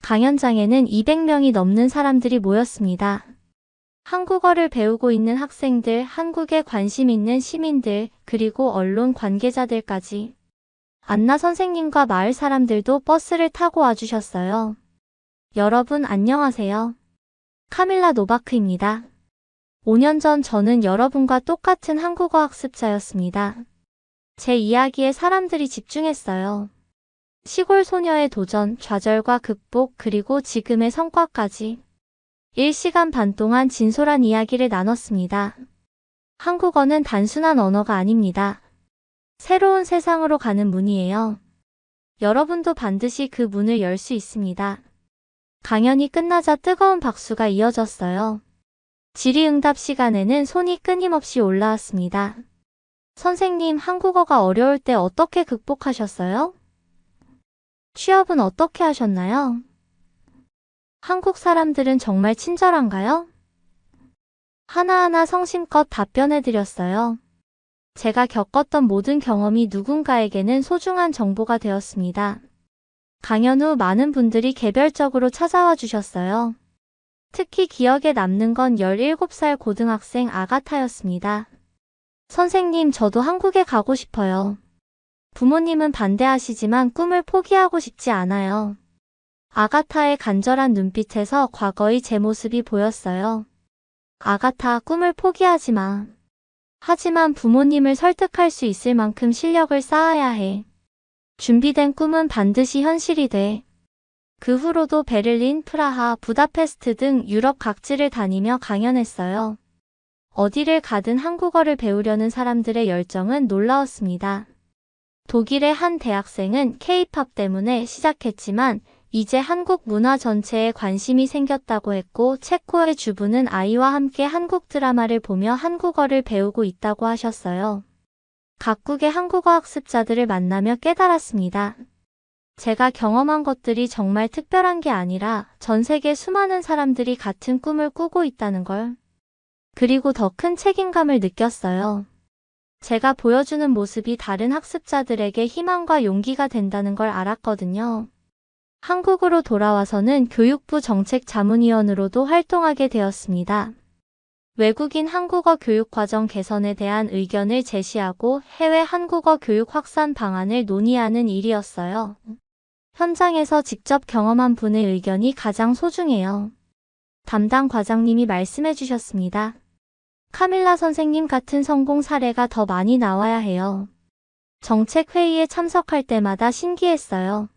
강연장에는 200명이 넘는 사람들이 모였습니다. 한국어를 배우고 있는 학생들, 한국에 관심 있는 시민들, 그리고 언론 관계자들까지. 안나 선생님과 마을 사람들도 버스를 타고 와주셨어요. 여러분 안녕하세요. 카밀라 노바크입니다. 5년 전 저는 여러분과 똑같은 한국어 학습자였습니다. 제 이야기에 사람들이 집중했어요. 시골 소녀의 도전, 좌절과 극복, 그리고 지금의 성과까지. 1시간 반 동안 진솔한 이야기를 나눴습니다. 한국어는 단순한 언어가 아닙니다. 새로운 세상으로 가는 문이에요. 여러분도 반드시 그 문을 열 수 있습니다. 강연이 끝나자 뜨거운 박수가 이어졌어요. 질의응답 시간에는 손이 끊임없이 올라왔습니다. 선생님, 한국어가 어려울 때 어떻게 극복하셨어요? 취업은 어떻게 하셨나요? 한국 사람들은 정말 친절한가요? 하나하나 성심껏 답변해드렸어요. 제가 겪었던 모든 경험이 누군가에게는 소중한 정보가 되었습니다. 강연 후 많은 분들이 개별적으로 찾아와 주셨어요. 특히 기억에 남는 건 17살 고등학생 아가타였습니다. 선생님, 저도 한국에 가고 싶어요. 부모님은 반대하시지만 꿈을 포기하고 싶지 않아요. 아가타의 간절한 눈빛에서 과거의 제 모습이 보였어요. 아가타, 꿈을 포기하지 마. 하지만 부모님을 설득할 수 있을 만큼 실력을 쌓아야 해. 준비된 꿈은 반드시 현실이 돼. 그 후로도 베를린, 프라하, 부다페스트 등 유럽 각지를 다니며 강연했어요. 어디를 가든 한국어를 배우려는 사람들의 열정은 놀라웠습니다. 독일의 한 대학생은 K-팝 때문에 시작했지만 이제 한국 문화 전체에 관심이 생겼다고 했고, 체코의 주부는 아이와 함께 한국 드라마를 보며 한국어를 배우고 있다고 하셨어요. 각국의 한국어 학습자들을 만나며 깨달았습니다. 제가 경험한 것들이 정말 특별한 게 아니라 전 세계 수많은 사람들이 같은 꿈을 꾸고 있다는 걸. 그리고 더 큰 책임감을 느꼈어요. 제가 보여주는 모습이 다른 학습자들에게 희망과 용기가 된다는 걸 알았거든요. 한국으로 돌아와서는 교육부 정책자문위원으로도 활동하게 되었습니다. 외국인 한국어 교육 과정 개선에 대한 의견을 제시하고 해외 한국어 교육 확산 방안을 논의하는 일이었어요. 현장에서 직접 경험한 분의 의견이 가장 소중해요. 담당 과장님이 말씀해 주셨습니다. 카밀라 선생님 같은 성공 사례가 더 많이 나와야 해요. 정책 회의에 참석할 때마다 신기했어요.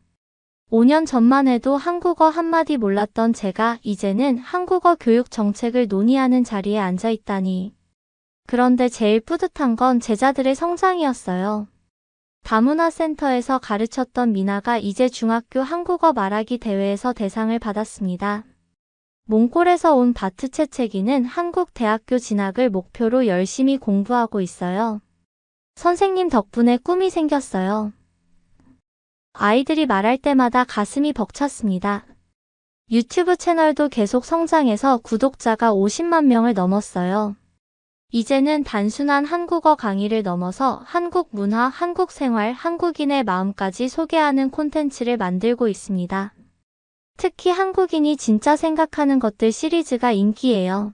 5년 전만 해도 한국어 한마디 몰랐던 제가 이제는 한국어 교육 정책을 논의하는 자리에 앉아 있다니. 그런데 제일 뿌듯한 건 제자들의 성장이었어요. 다문화센터에서 가르쳤던 미나가 이제 중학교 한국어 말하기 대회에서 대상을 받았습니다. 몽골에서 온 바트 채채기는 한국 대학교 진학을 목표로 열심히 공부하고 있어요. 선생님 덕분에 꿈이 생겼어요. 아이들이 말할 때마다 가슴이 벅찼습니다. 유튜브 채널도 계속 성장해서 구독자가 50만 명을 넘었어요. 이제는 단순한 한국어 강의를 넘어서 한국 문화, 한국 생활, 한국인의 마음까지 소개하는 콘텐츠를 만들고 있습니다. 특히 한국인이 진짜 생각하는 것들 시리즈가 인기예요.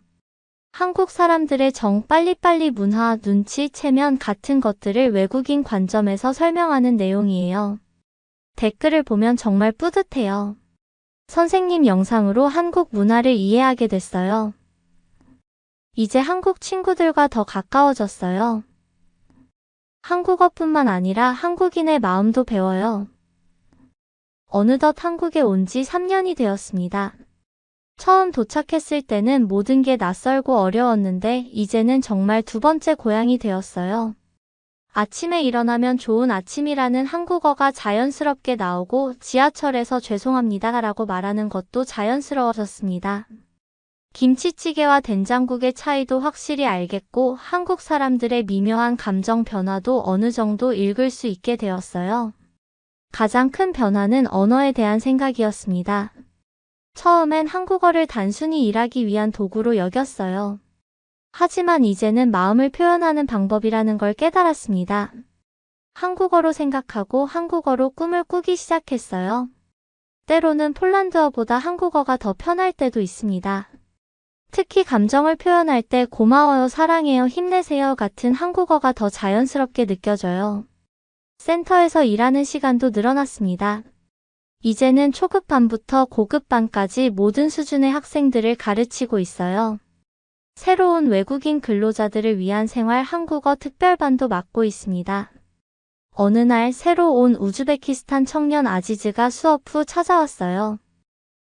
한국 사람들의 빨리빨리 문화, 눈치, 체면 같은 것들을 외국인 관점에서 설명하는 내용이에요. 댓글을 보면 정말 뿌듯해요. 선생님 영상으로 한국 문화를 이해하게 됐어요. 이제 한국 친구들과 더 가까워졌어요. 한국어뿐만 아니라 한국인의 마음도 배워요. 어느덧 한국에 온 지 3년이 되었습니다. 처음 도착했을 때는 모든 게 낯설고 어려웠는데 이제는 정말 두 번째 고향이 되었어요. 아침에 일어나면 좋은 아침이라는 한국어가 자연스럽게 나오고 지하철에서 죄송합니다라고 말하는 것도 자연스러워졌습니다. 김치찌개와 된장국의 차이도 확실히 알겠고 한국 사람들의 미묘한 감정 변화도 어느 정도 읽을 수 있게 되었어요. 가장 큰 변화는 언어에 대한 생각이었습니다. 처음엔 한국어를 단순히 일하기 위한 도구로 여겼어요. 하지만 이제는 마음을 표현하는 방법이라는 걸 깨달았습니다. 한국어로 생각하고 한국어로 꿈을 꾸기 시작했어요. 때로는 폴란드어보다 한국어가 더 편할 때도 있습니다. 특히 감정을 표현할 때 고마워요, 사랑해요, 힘내세요 같은 한국어가 더 자연스럽게 느껴져요. 센터에서 일하는 시간도 늘어났습니다. 이제는 초급반부터 고급반까지 모든 수준의 학생들을 가르치고 있어요. 새로운 외국인 근로자들을 위한 생활 한국어 특별반도 맡고 있습니다. 어느 날 새로 온 우즈베키스탄 청년 아지즈가 수업 후 찾아왔어요.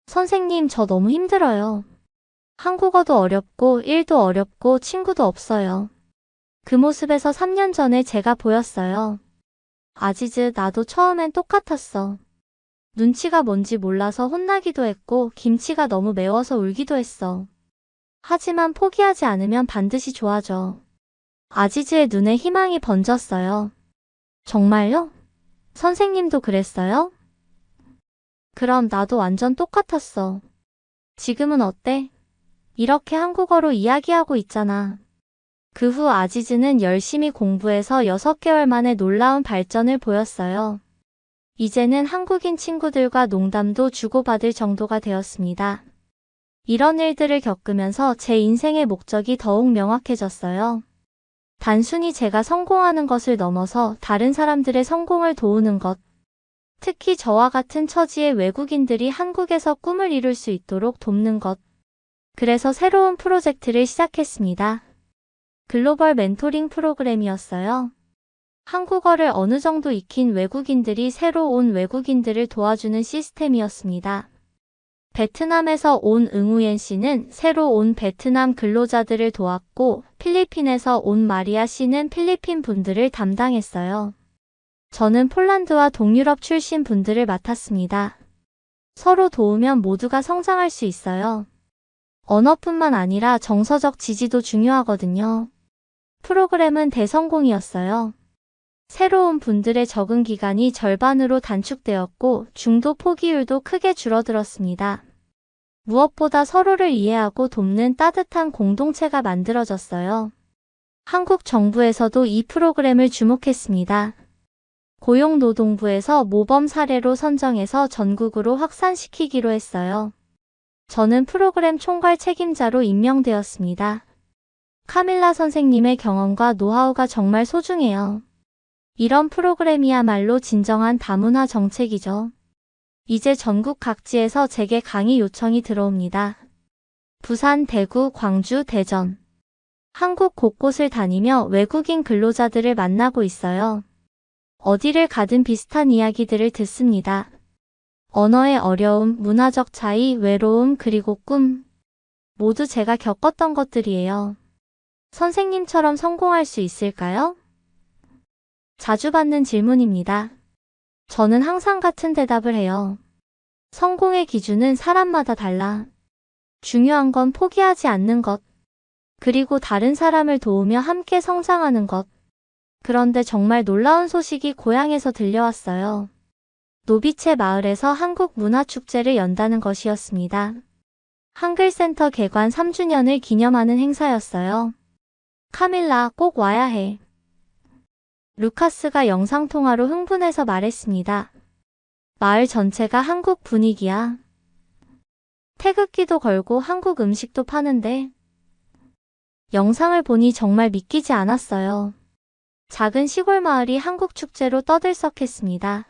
선생님, 저 너무 힘들어요. 한국어도 어렵고 일도 어렵고 친구도 없어요. 그 모습에서 3년 전에 제가 보였어요. 아지즈, 나도 처음엔 똑같았어. 눈치가 뭔지 몰라서 혼나기도 했고 김치가 너무 매워서 울기도 했어. 하지만 포기하지 않으면 반드시 좋아져. 아지즈의 눈에 희망이 번졌어요. 정말요? 선생님도 그랬어요? 그럼 나도 완전 똑같았어. 지금은 어때? 이렇게 한국어로 이야기하고 있잖아. 그 후 아지즈는 열심히 공부해서 6개월 만에 놀라운 발전을 보였어요. 이제는 한국인 친구들과 농담도 주고받을 정도가 되었습니다. 이런 일들을 겪으면서 제 인생의 목적이 더욱 명확해졌어요. 단순히 제가 성공하는 것을 넘어서 다른 사람들의 성공을 도우는 것. 특히 저와 같은 처지의 외국인들이 한국에서 꿈을 이룰 수 있도록 돕는 것. 그래서 새로운 프로젝트를 시작했습니다. 글로벌 멘토링 프로그램이었어요. 한국어를 어느 정도 익힌 외국인들이 새로 온 외국인들을 도와주는 시스템이었습니다. 베트남에서 온 응우옌 씨는 새로 온 베트남 근로자들을 도왔고 필리핀에서 온 마리아 씨는 필리핀 분들을 담당했어요. 저는 폴란드와 동유럽 출신 분들을 맡았습니다. 서로 도우면 모두가 성장할 수 있어요. 언어뿐만 아니라 정서적 지지도 중요하거든요. 프로그램은 대성공이었어요. 새로운 분들의 적응 기간이 절반으로 단축되었고 중도 포기율도 크게 줄어들었습니다. 무엇보다 서로를 이해하고 돕는 따뜻한 공동체가 만들어졌어요. 한국 정부에서도 이 프로그램을 주목했습니다. 고용노동부에서 모범 사례로 선정해서 전국으로 확산시키기로 했어요. 저는 프로그램 총괄 책임자로 임명되었습니다. 카밀라 선생님의 경험과 노하우가 정말 소중해요. 이런 프로그램이야말로 진정한 다문화 정책이죠. 이제 전국 각지에서 제게 강의 요청이 들어옵니다. 부산, 대구, 광주, 대전. 한국 곳곳을 다니며 외국인 근로자들을 만나고 있어요. 어디를 가든 비슷한 이야기들을 듣습니다. 언어의 어려움, 문화적 차이, 외로움, 그리고 꿈. 모두 제가 겪었던 것들이에요. 선생님처럼 성공할 수 있을까요? 자주 받는 질문입니다. 저는 항상 같은 대답을 해요. 성공의 기준은 사람마다 달라. 중요한 건 포기하지 않는 것. 그리고 다른 사람을 도우며 함께 성장하는 것. 그런데 정말 놀라운 소식이 고향에서 들려왔어요. 노비체 마을에서 한국 문화축제를 연다는 것이었습니다. 한글센터 개관 3주년을 기념하는 행사였어요. 카밀라, 꼭 와야 해. 루카스가 영상통화로 흥분해서 말했습니다. 마을 전체가 한국 분위기야. 태극기도 걸고 한국 음식도 파는데. 영상을 보니 정말 믿기지 않았어요. 작은 시골 마을이 한국 축제로 떠들썩했습니다.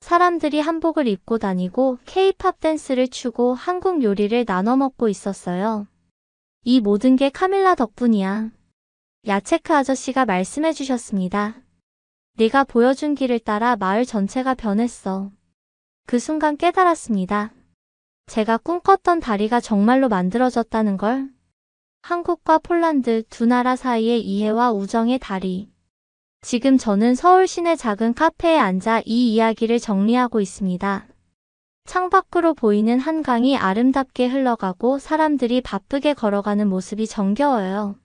사람들이 한복을 입고 다니고 K-팝 댄스를 추고 한국 요리를 나눠 먹고 있었어요. 이 모든 게 카밀라 덕분이야. 야체크 아저씨가 말씀해 주셨습니다. 네가 보여준 길을 따라 마을 전체가 변했어. 그 순간 깨달았습니다. 제가 꿈꿨던 다리가 정말로 만들어졌다는 걸. 한국과 폴란드 두 나라 사이의 이해와 우정의 다리. 지금 저는 서울 시내 작은 카페에 앉아 이 이야기를 정리하고 있습니다. 창밖으로 보이는 한강이 아름답게 흘러가고 사람들이 바쁘게 걸어가는 모습이 정겨워요.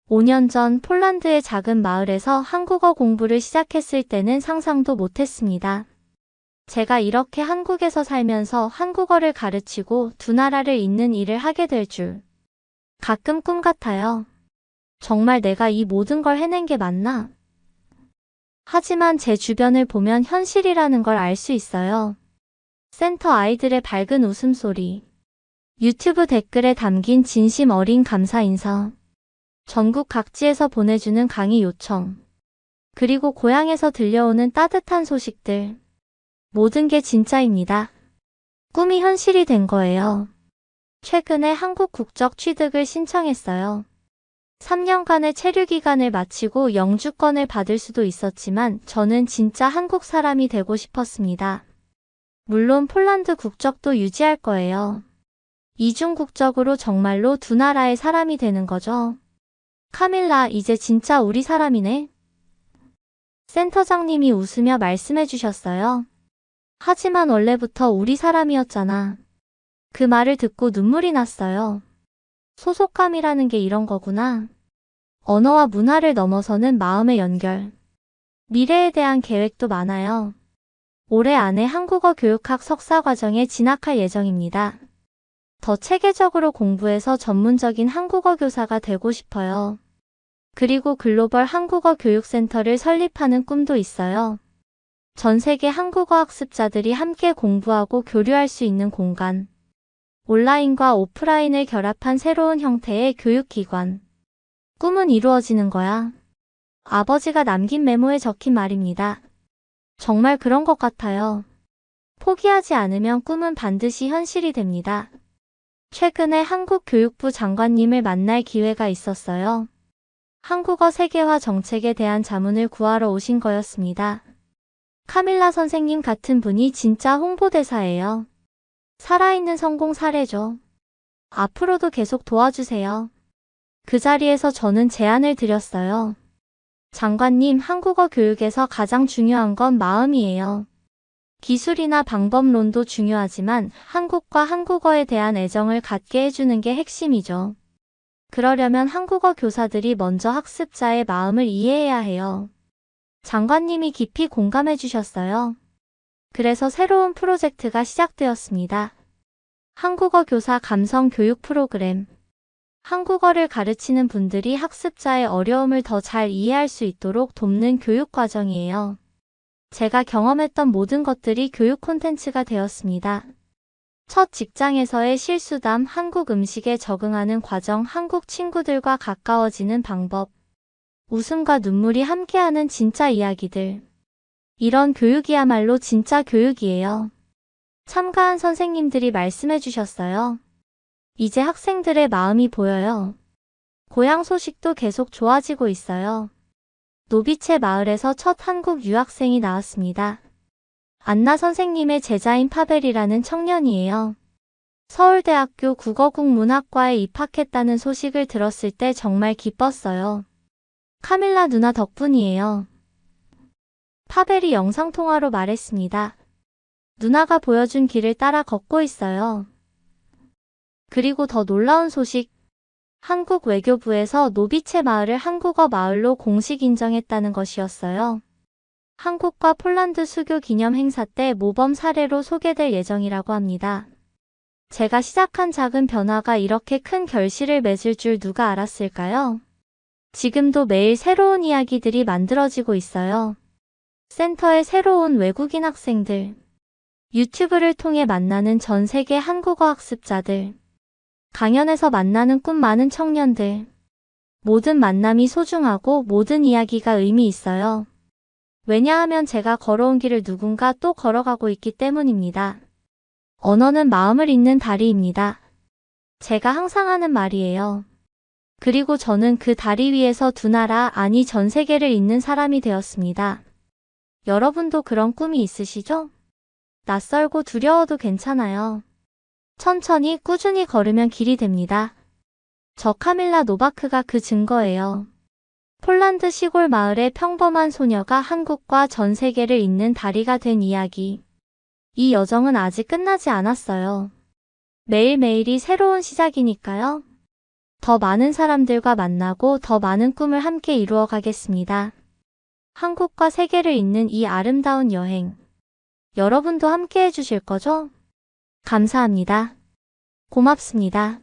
5년 전 폴란드의 작은 마을에서 한국어 공부를 시작했을 때는 상상도 못했습니다. 제가 이렇게 한국에서 살면서 한국어를 가르치고 두 나라를 잇는 일을 하게 될 줄. 가끔 꿈 같아요. 정말 내가 이 모든 걸 해낸 게 맞나? 하지만 제 주변을 보면 현실이라는 걸 알 수 있어요. 센터 아이들의 밝은 웃음소리. 유튜브 댓글에 담긴 진심 어린 감사 인사. 전국 각지에서 보내주는 강의 요청. 그리고 고향에서 들려오는 따뜻한 소식들. 모든 게 진짜입니다. 꿈이 현실이 된 거예요. 최근에 한국 국적 취득을 신청했어요. 3년간의 체류 기간을 마치고 영주권을 받을 수도 있었지만 저는 진짜 한국 사람이 되고 싶었습니다. 물론 폴란드 국적도 유지할 거예요. 이중 국적으로 정말로 두 나라의 사람이 되는 거죠. 카밀라, 이제 진짜 우리 사람이네. 센터장님이 웃으며 말씀해 주셨어요. 하지만 원래부터 우리 사람이었잖아. 그 말을 듣고 눈물이 났어요. 소속감이라는 게 이런 거구나. 언어와 문화를 넘어서는 마음의 연결. 미래에 대한 계획도 많아요. 올해 안에 한국어 교육학 석사 과정에 진학할 예정입니다. 더 체계적으로 공부해서 전문적인 한국어 교사가 되고 싶어요. 그리고 글로벌 한국어 교육센터를 설립하는 꿈도 있어요. 전 세계 한국어 학습자들이 함께 공부하고 교류할 수 있는 공간. 온라인과 오프라인을 결합한 새로운 형태의 교육기관. 꿈은 이루어지는 거야. 아버지가 남긴 메모에 적힌 말입니다. 정말 그런 것 같아요. 포기하지 않으면 꿈은 반드시 현실이 됩니다. 최근에 한국 교육부 장관님을 만날 기회가 있었어요. 한국어 세계화 정책에 대한 자문을 구하러 오신 거였습니다. 카밀라 선생님 같은 분이 진짜 홍보대사예요. 살아있는 성공 사례죠. 앞으로도 계속 도와주세요. 그 자리에서 저는 제안을 드렸어요. 장관님, 한국어 교육에서 가장 중요한 건 마음이에요. 기술이나 방법론도 중요하지만 한국과 한국어에 대한 애정을 갖게 해주는 게 핵심이죠. 그러려면 한국어 교사들이 먼저 학습자의 마음을 이해해야 해요. 장관님이 깊이 공감해 주셨어요. 그래서 새로운 프로젝트가 시작되었습니다. 한국어 교사 감성 교육 프로그램. 한국어를 가르치는 분들이 학습자의 어려움을 더 잘 이해할 수 있도록 돕는 교육 과정이에요. 제가 경험했던 모든 것들이 교육 콘텐츠가 되었습니다. 첫 직장에서의 실수담, 한국 음식에 적응하는 과정, 한국 친구들과 가까워지는 방법, 웃음과 눈물이 함께하는 진짜 이야기들. 이런 교육이야말로 진짜 교육이에요. 참가한 선생님들이 말씀해 주셨어요. 이제 학생들의 마음이 보여요. 고향 소식도 계속 좋아지고 있어요. 노비체 마을에서 첫 한국 유학생이 나왔습니다. 안나 선생님의 제자인 파벨이라는 청년이에요. 서울대학교 국어국문학과에 입학했다는 소식을 들었을 때 정말 기뻤어요. 카밀라 누나 덕분이에요. 파벨이 영상통화로 말했습니다. 누나가 보여준 길을 따라 걷고 있어요. 그리고 더 놀라운 소식. 한국 외교부에서 노비체 마을을 한국어 마을로 공식 인정했다는 것이었어요. 한국과 폴란드 수교 기념 행사 때 모범 사례로 소개될 예정이라고 합니다. 제가 시작한 작은 변화가 이렇게 큰 결실을 맺을 줄 누가 알았을까요? 지금도 매일 새로운 이야기들이 만들어지고 있어요. 센터에 새로운 외국인 학생들, 유튜브를 통해 만나는 전 세계 한국어 학습자들, 강연에서 만나는 꿈 많은 청년들. 모든 만남이 소중하고 모든 이야기가 의미 있어요. 왜냐하면 제가 걸어온 길을 누군가 또 걸어가고 있기 때문입니다. 언어는 마음을 잇는 다리입니다. 제가 항상 하는 말이에요. 그리고 저는 그 다리 위에서 두 나라, 아니 전 세계를 잇는 사람이 되었습니다. 여러분도 그런 꿈이 있으시죠? 낯설고 두려워도 괜찮아요. 천천히 꾸준히 걸으면 길이 됩니다. 저 카밀라 노바크가 그 증거예요. 폴란드 시골 마을의 평범한 소녀가 한국과 전 세계를 잇는 다리가 된 이야기. 이 여정은 아직 끝나지 않았어요. 매일매일이 새로운 시작이니까요. 더 많은 사람들과 만나고 더 많은 꿈을 함께 이루어 가겠습니다. 한국과 세계를 잇는 이 아름다운 여행. 여러분도 함께 해주실 거죠? 감사합니다. 고맙습니다.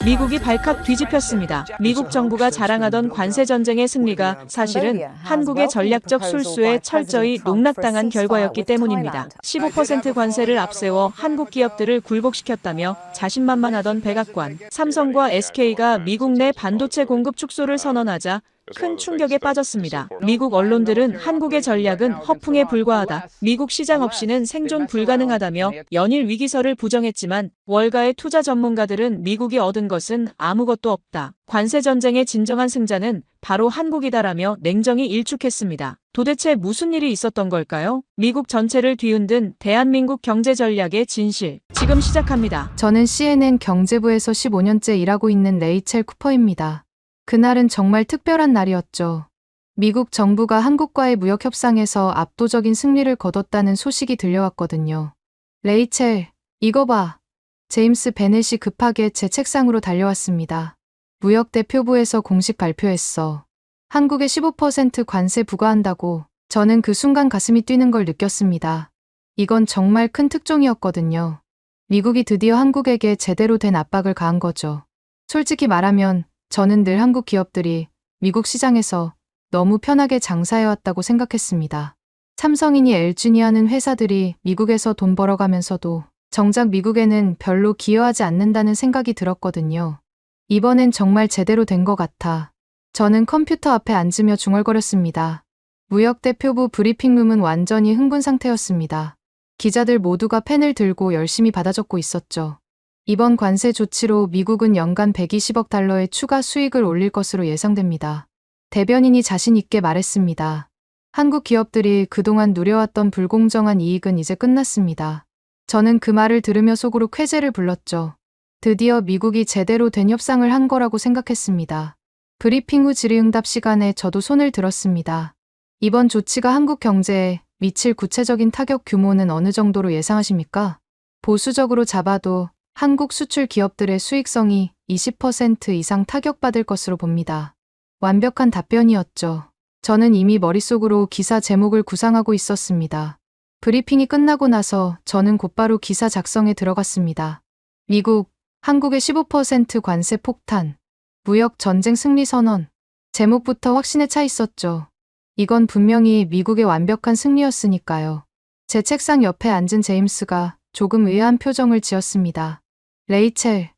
미국이 발칵 뒤집혔습니다. 미국 정부가 자랑하던 관세 전쟁의 승리가 사실은 한국의 전략적 술수에 철저히 농락당한 결과였기 때문입니다. 15% 관세를 앞세워 한국 기업들을 굴복시켰다며 자신만만하던 백악관, 삼성과 SK가 미국 내 반도체 공급 축소를 선언하자 큰 충격에 빠졌습니다. 미국 언론들은 한국의 전략은 허풍에 불과하다, 미국 시장 없이는 생존 불가능하다며 연일 위기설을 부정했지만 월가의 투자 전문가들은 미국이 얻은 것은 아무것도 없다, 관세 전쟁의 진정한 승자는 바로 한국이다라며 냉정히 일축했습니다. 도대체 무슨 일이 있었던 걸까요? 미국 전체를 뒤흔든 대한민국 경제 전략의 진실, 지금 시작합니다. 저는 CNN 경제부에서 15년째 일하고 있는 레이첼 쿠퍼입니다. 그날은 정말 특별한 날이었죠. 미국 정부가 한국과의 무역 협상에서 압도적인 승리를 거뒀다는 소식이 들려왔거든요. 레이첼, 이거 봐. 제임스 베넷이 급하게 제 책상으로 달려왔습니다. 무역대표부에서 공식 발표했어. 한국에 15% 관세 부과한다고. 저는 그 순간 가슴이 뛰는 걸 느꼈습니다. 이건 정말 큰 특종이었거든요. 미국이 드디어 한국에게 제대로 된 압박을 가한 거죠. 솔직히 말하면 저는 늘 한국 기업들이 미국 시장에서 너무 편하게 장사해왔다고 생각했습니다. 삼성이니 LG니하는 회사들이 미국에서 돈 벌어가면서도 정작 미국에는 별로 기여하지 않는다는 생각이 들었거든요. 이번엔 정말 제대로 된 것 같아. 저는 컴퓨터 앞에 앉으며 중얼거렸습니다. 무역대표부 브리핑룸은 완전히 흥분 상태였습니다. 기자들 모두가 펜을 들고 열심히 받아 적고 있었죠. 이번 관세 조치로 미국은 연간 120억 달러의 추가 수익을 올릴 것으로 예상됩니다. 대변인이 자신 있게 말했습니다. 한국 기업들이 그동안 누려왔던 불공정한 이익은 이제 끝났습니다. 저는 그 말을 들으며 속으로 쾌재를 불렀죠. 드디어 미국이 제대로 된 협상을 한 거라고 생각했습니다. 브리핑 후 질의응답 시간에 저도 손을 들었습니다. 이번 조치가 한국 경제에 미칠 구체적인 타격 규모는 어느 정도로 예상하십니까? 보수적으로 잡아도 한국 수출 기업들의 수익성이 20% 이상 타격받을 것으로 봅니다. 완벽한 답변이었죠. 저는 이미 머릿속으로 기사 제목을 구상하고 있었습니다. 브리핑이 끝나고 나서 저는 곧바로 기사 작성에 들어갔습니다. 미국, 한국의 15% 관세 폭탄, 무역 전쟁 승리 선언. 제목부터 확신에 차 있었죠. 이건 분명히 미국의 완벽한 승리였으니까요. 제 책상 옆에 앉은 제임스가 조금 의아한 표정을 지었습니다. 레이첼,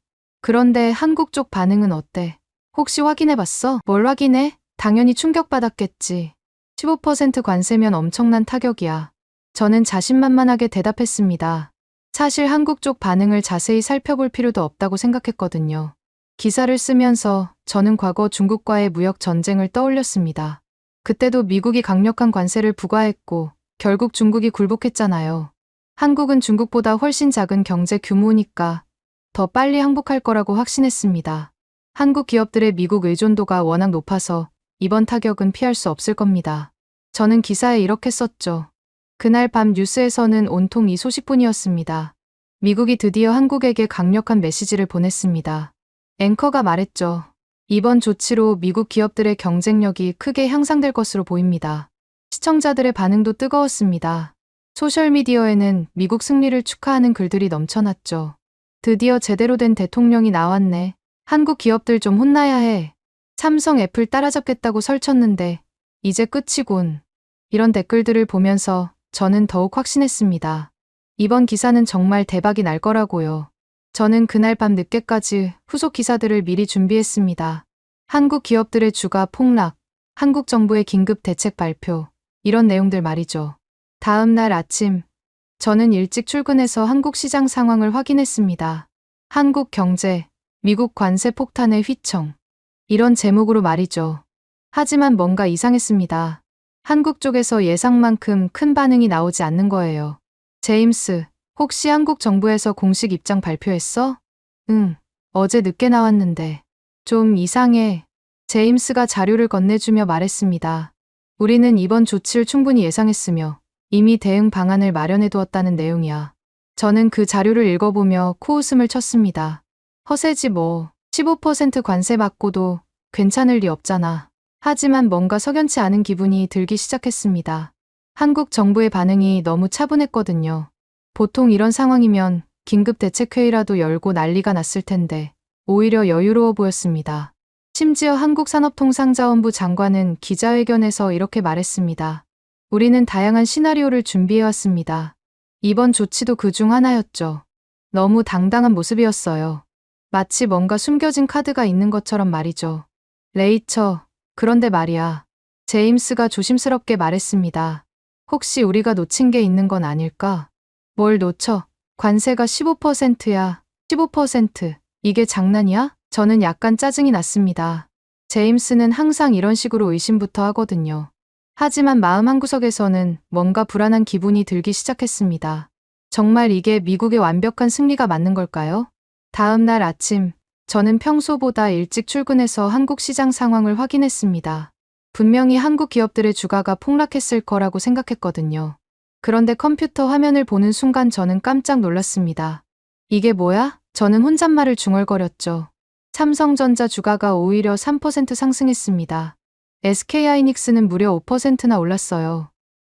그런데 한국 쪽 반응은 어때? 혹시 확인해봤어? 뭘 확인해? 당연히 충격받았겠지. 15% 관세면 엄청난 타격이야. 저는 자신만만하게 대답했습니다. 사실 한국 쪽 반응을 자세히 살펴볼 필요도 없다고 생각했거든요. 기사를 쓰면서 저는 과거 중국과의 무역 전쟁을 떠올렸습니다. 그때도 미국이 강력한 관세를 부과했고 결국 중국이 굴복했잖아요. 한국은 중국보다 훨씬 작은 경제 규모니까 더 빨리 항복할 거라고 확신했습니다. 한국 기업들의 미국 의존도가 워낙 높아서 이번 타격은 피할 수 없을 겁니다. 저는 기사에 이렇게 썼죠. 그날 밤 뉴스에서는 온통 이 소식뿐이었습니다. 미국이 드디어 한국에게 강력한 메시지를 보냈습니다. 앵커가 말했죠. 이번 조치로 미국 기업들의 경쟁력이 크게 향상될 것으로 보입니다. 시청자들의 반응도 뜨거웠습니다. 소셜미디어에는 미국 승리를 축하하는 글들이 넘쳐났죠. 드디어 제대로 된 대통령이 나왔네. 한국 기업들 좀 혼나야 해. 삼성, 애플 따라잡겠다고 설쳤는데 이제 끝이군. 이런 댓글들을 보면서 저는 더욱 확신했습니다. 이번 기사는 정말 대박이 날 거라고요. 저는 그날 밤 늦게까지 후속 기사들을 미리 준비했습니다. 한국 기업들의 주가 폭락, 한국 정부의 긴급 대책 발표, 이런 내용들 말이죠. 다음 날 아침, 저는 일찍 출근해서 한국 시장 상황을 확인했습니다. 한국 경제, 미국 관세 폭탄의 휘청. 이런 제목으로 말이죠. 하지만 뭔가 이상했습니다. 한국 쪽에서 예상만큼 큰 반응이 나오지 않는 거예요. 제임스, 혹시 한국 정부에서 공식 입장 발표했어? 응, 어제 늦게 나왔는데. 좀 이상해. 제임스가 자료를 건네주며 말했습니다. 우리는 이번 조치를 충분히 예상했으며 이미 대응 방안을 마련해 두었다는 내용이야. 저는 그 자료를 읽어보며 코웃음을 쳤습니다. 허세지 뭐. 15% 관세 받고도 괜찮을 리 없잖아. 하지만 뭔가 석연치 않은 기분이 들기 시작했습니다. 한국 정부의 반응이 너무 차분했거든요. 보통 이런 상황이면 긴급 대책회의라도 열고 난리가 났을 텐데 오히려 여유로워 보였습니다. 심지어 한국산업통상자원부 장관은 기자회견에서 이렇게 말했습니다. 우리는 다양한 시나리오를 준비해왔습니다. 이번 조치도 그중 하나였죠. 너무 당당한 모습이었어요. 마치 뭔가 숨겨진 카드가 있는 것처럼 말이죠. 레이처, 그런데 말이야. 제임스가 조심스럽게 말했습니다. 혹시 우리가 놓친 게 있는 건 아닐까? 뭘 놓쳐? 관세가 15%야. 15%. 이게 장난이야? 저는 약간 짜증이 났습니다. 제임스는 항상 이런 식으로 의심부터 하거든요. 하지만 마음 한구석에서는 뭔가 불안한 기분이 들기 시작했습니다. 정말 이게 미국의 완벽한 승리가 맞는 걸까요? 다음 날 아침, 저는 평소보다 일찍 출근해서 한국 시장 상황을 확인했습니다. 분명히 한국 기업들의 주가가 폭락했을 거라고 생각했거든요. 그런데 컴퓨터 화면을 보는 순간 저는 깜짝 놀랐습니다. 이게 뭐야? 저는 혼잣말을 중얼거렸죠. 삼성전자 주가가 오히려 3% 상승했습니다. SK하이닉스는 무려 5%나 올랐어요.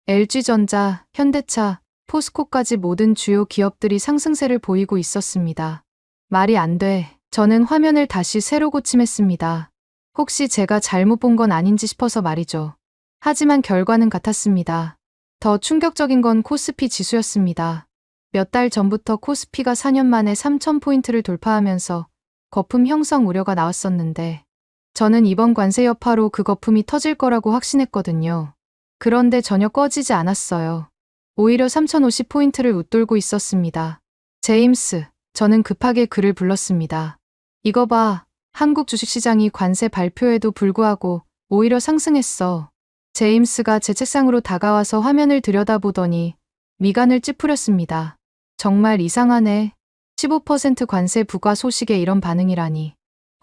LG전자, 현대차, 포스코까지 모든 주요 기업들이 상승세를 보이고 있었습니다. 말이 안 돼. 저는 화면을 다시 새로 고침했습니다. 혹시 제가 잘못 본 건 아닌지 싶어서 말이죠. 하지만 결과는 같았습니다. 더 충격적인 건 코스피 지수였습니다. 몇 달 전부터 코스피가 4년 만에 3,000포인트를 돌파하면서 거품 형성 우려가 나왔었는데 저는 이번 관세 여파로 그 거품이 터질 거라고 확신했거든요. 그런데 전혀 꺼지지 않았어요. 오히려 3,050포인트를 웃돌고 있었습니다. 제임스, 저는 급하게 그를 불렀습니다. 이거 봐, 한국 주식시장이 관세 발표에도 불구하고 오히려 상승했어. 제임스가 제 책상으로 다가와서 화면을 들여다보더니 미간을 찌푸렸습니다. 정말 이상하네. 15% 관세 부과 소식에 이런 반응이라니.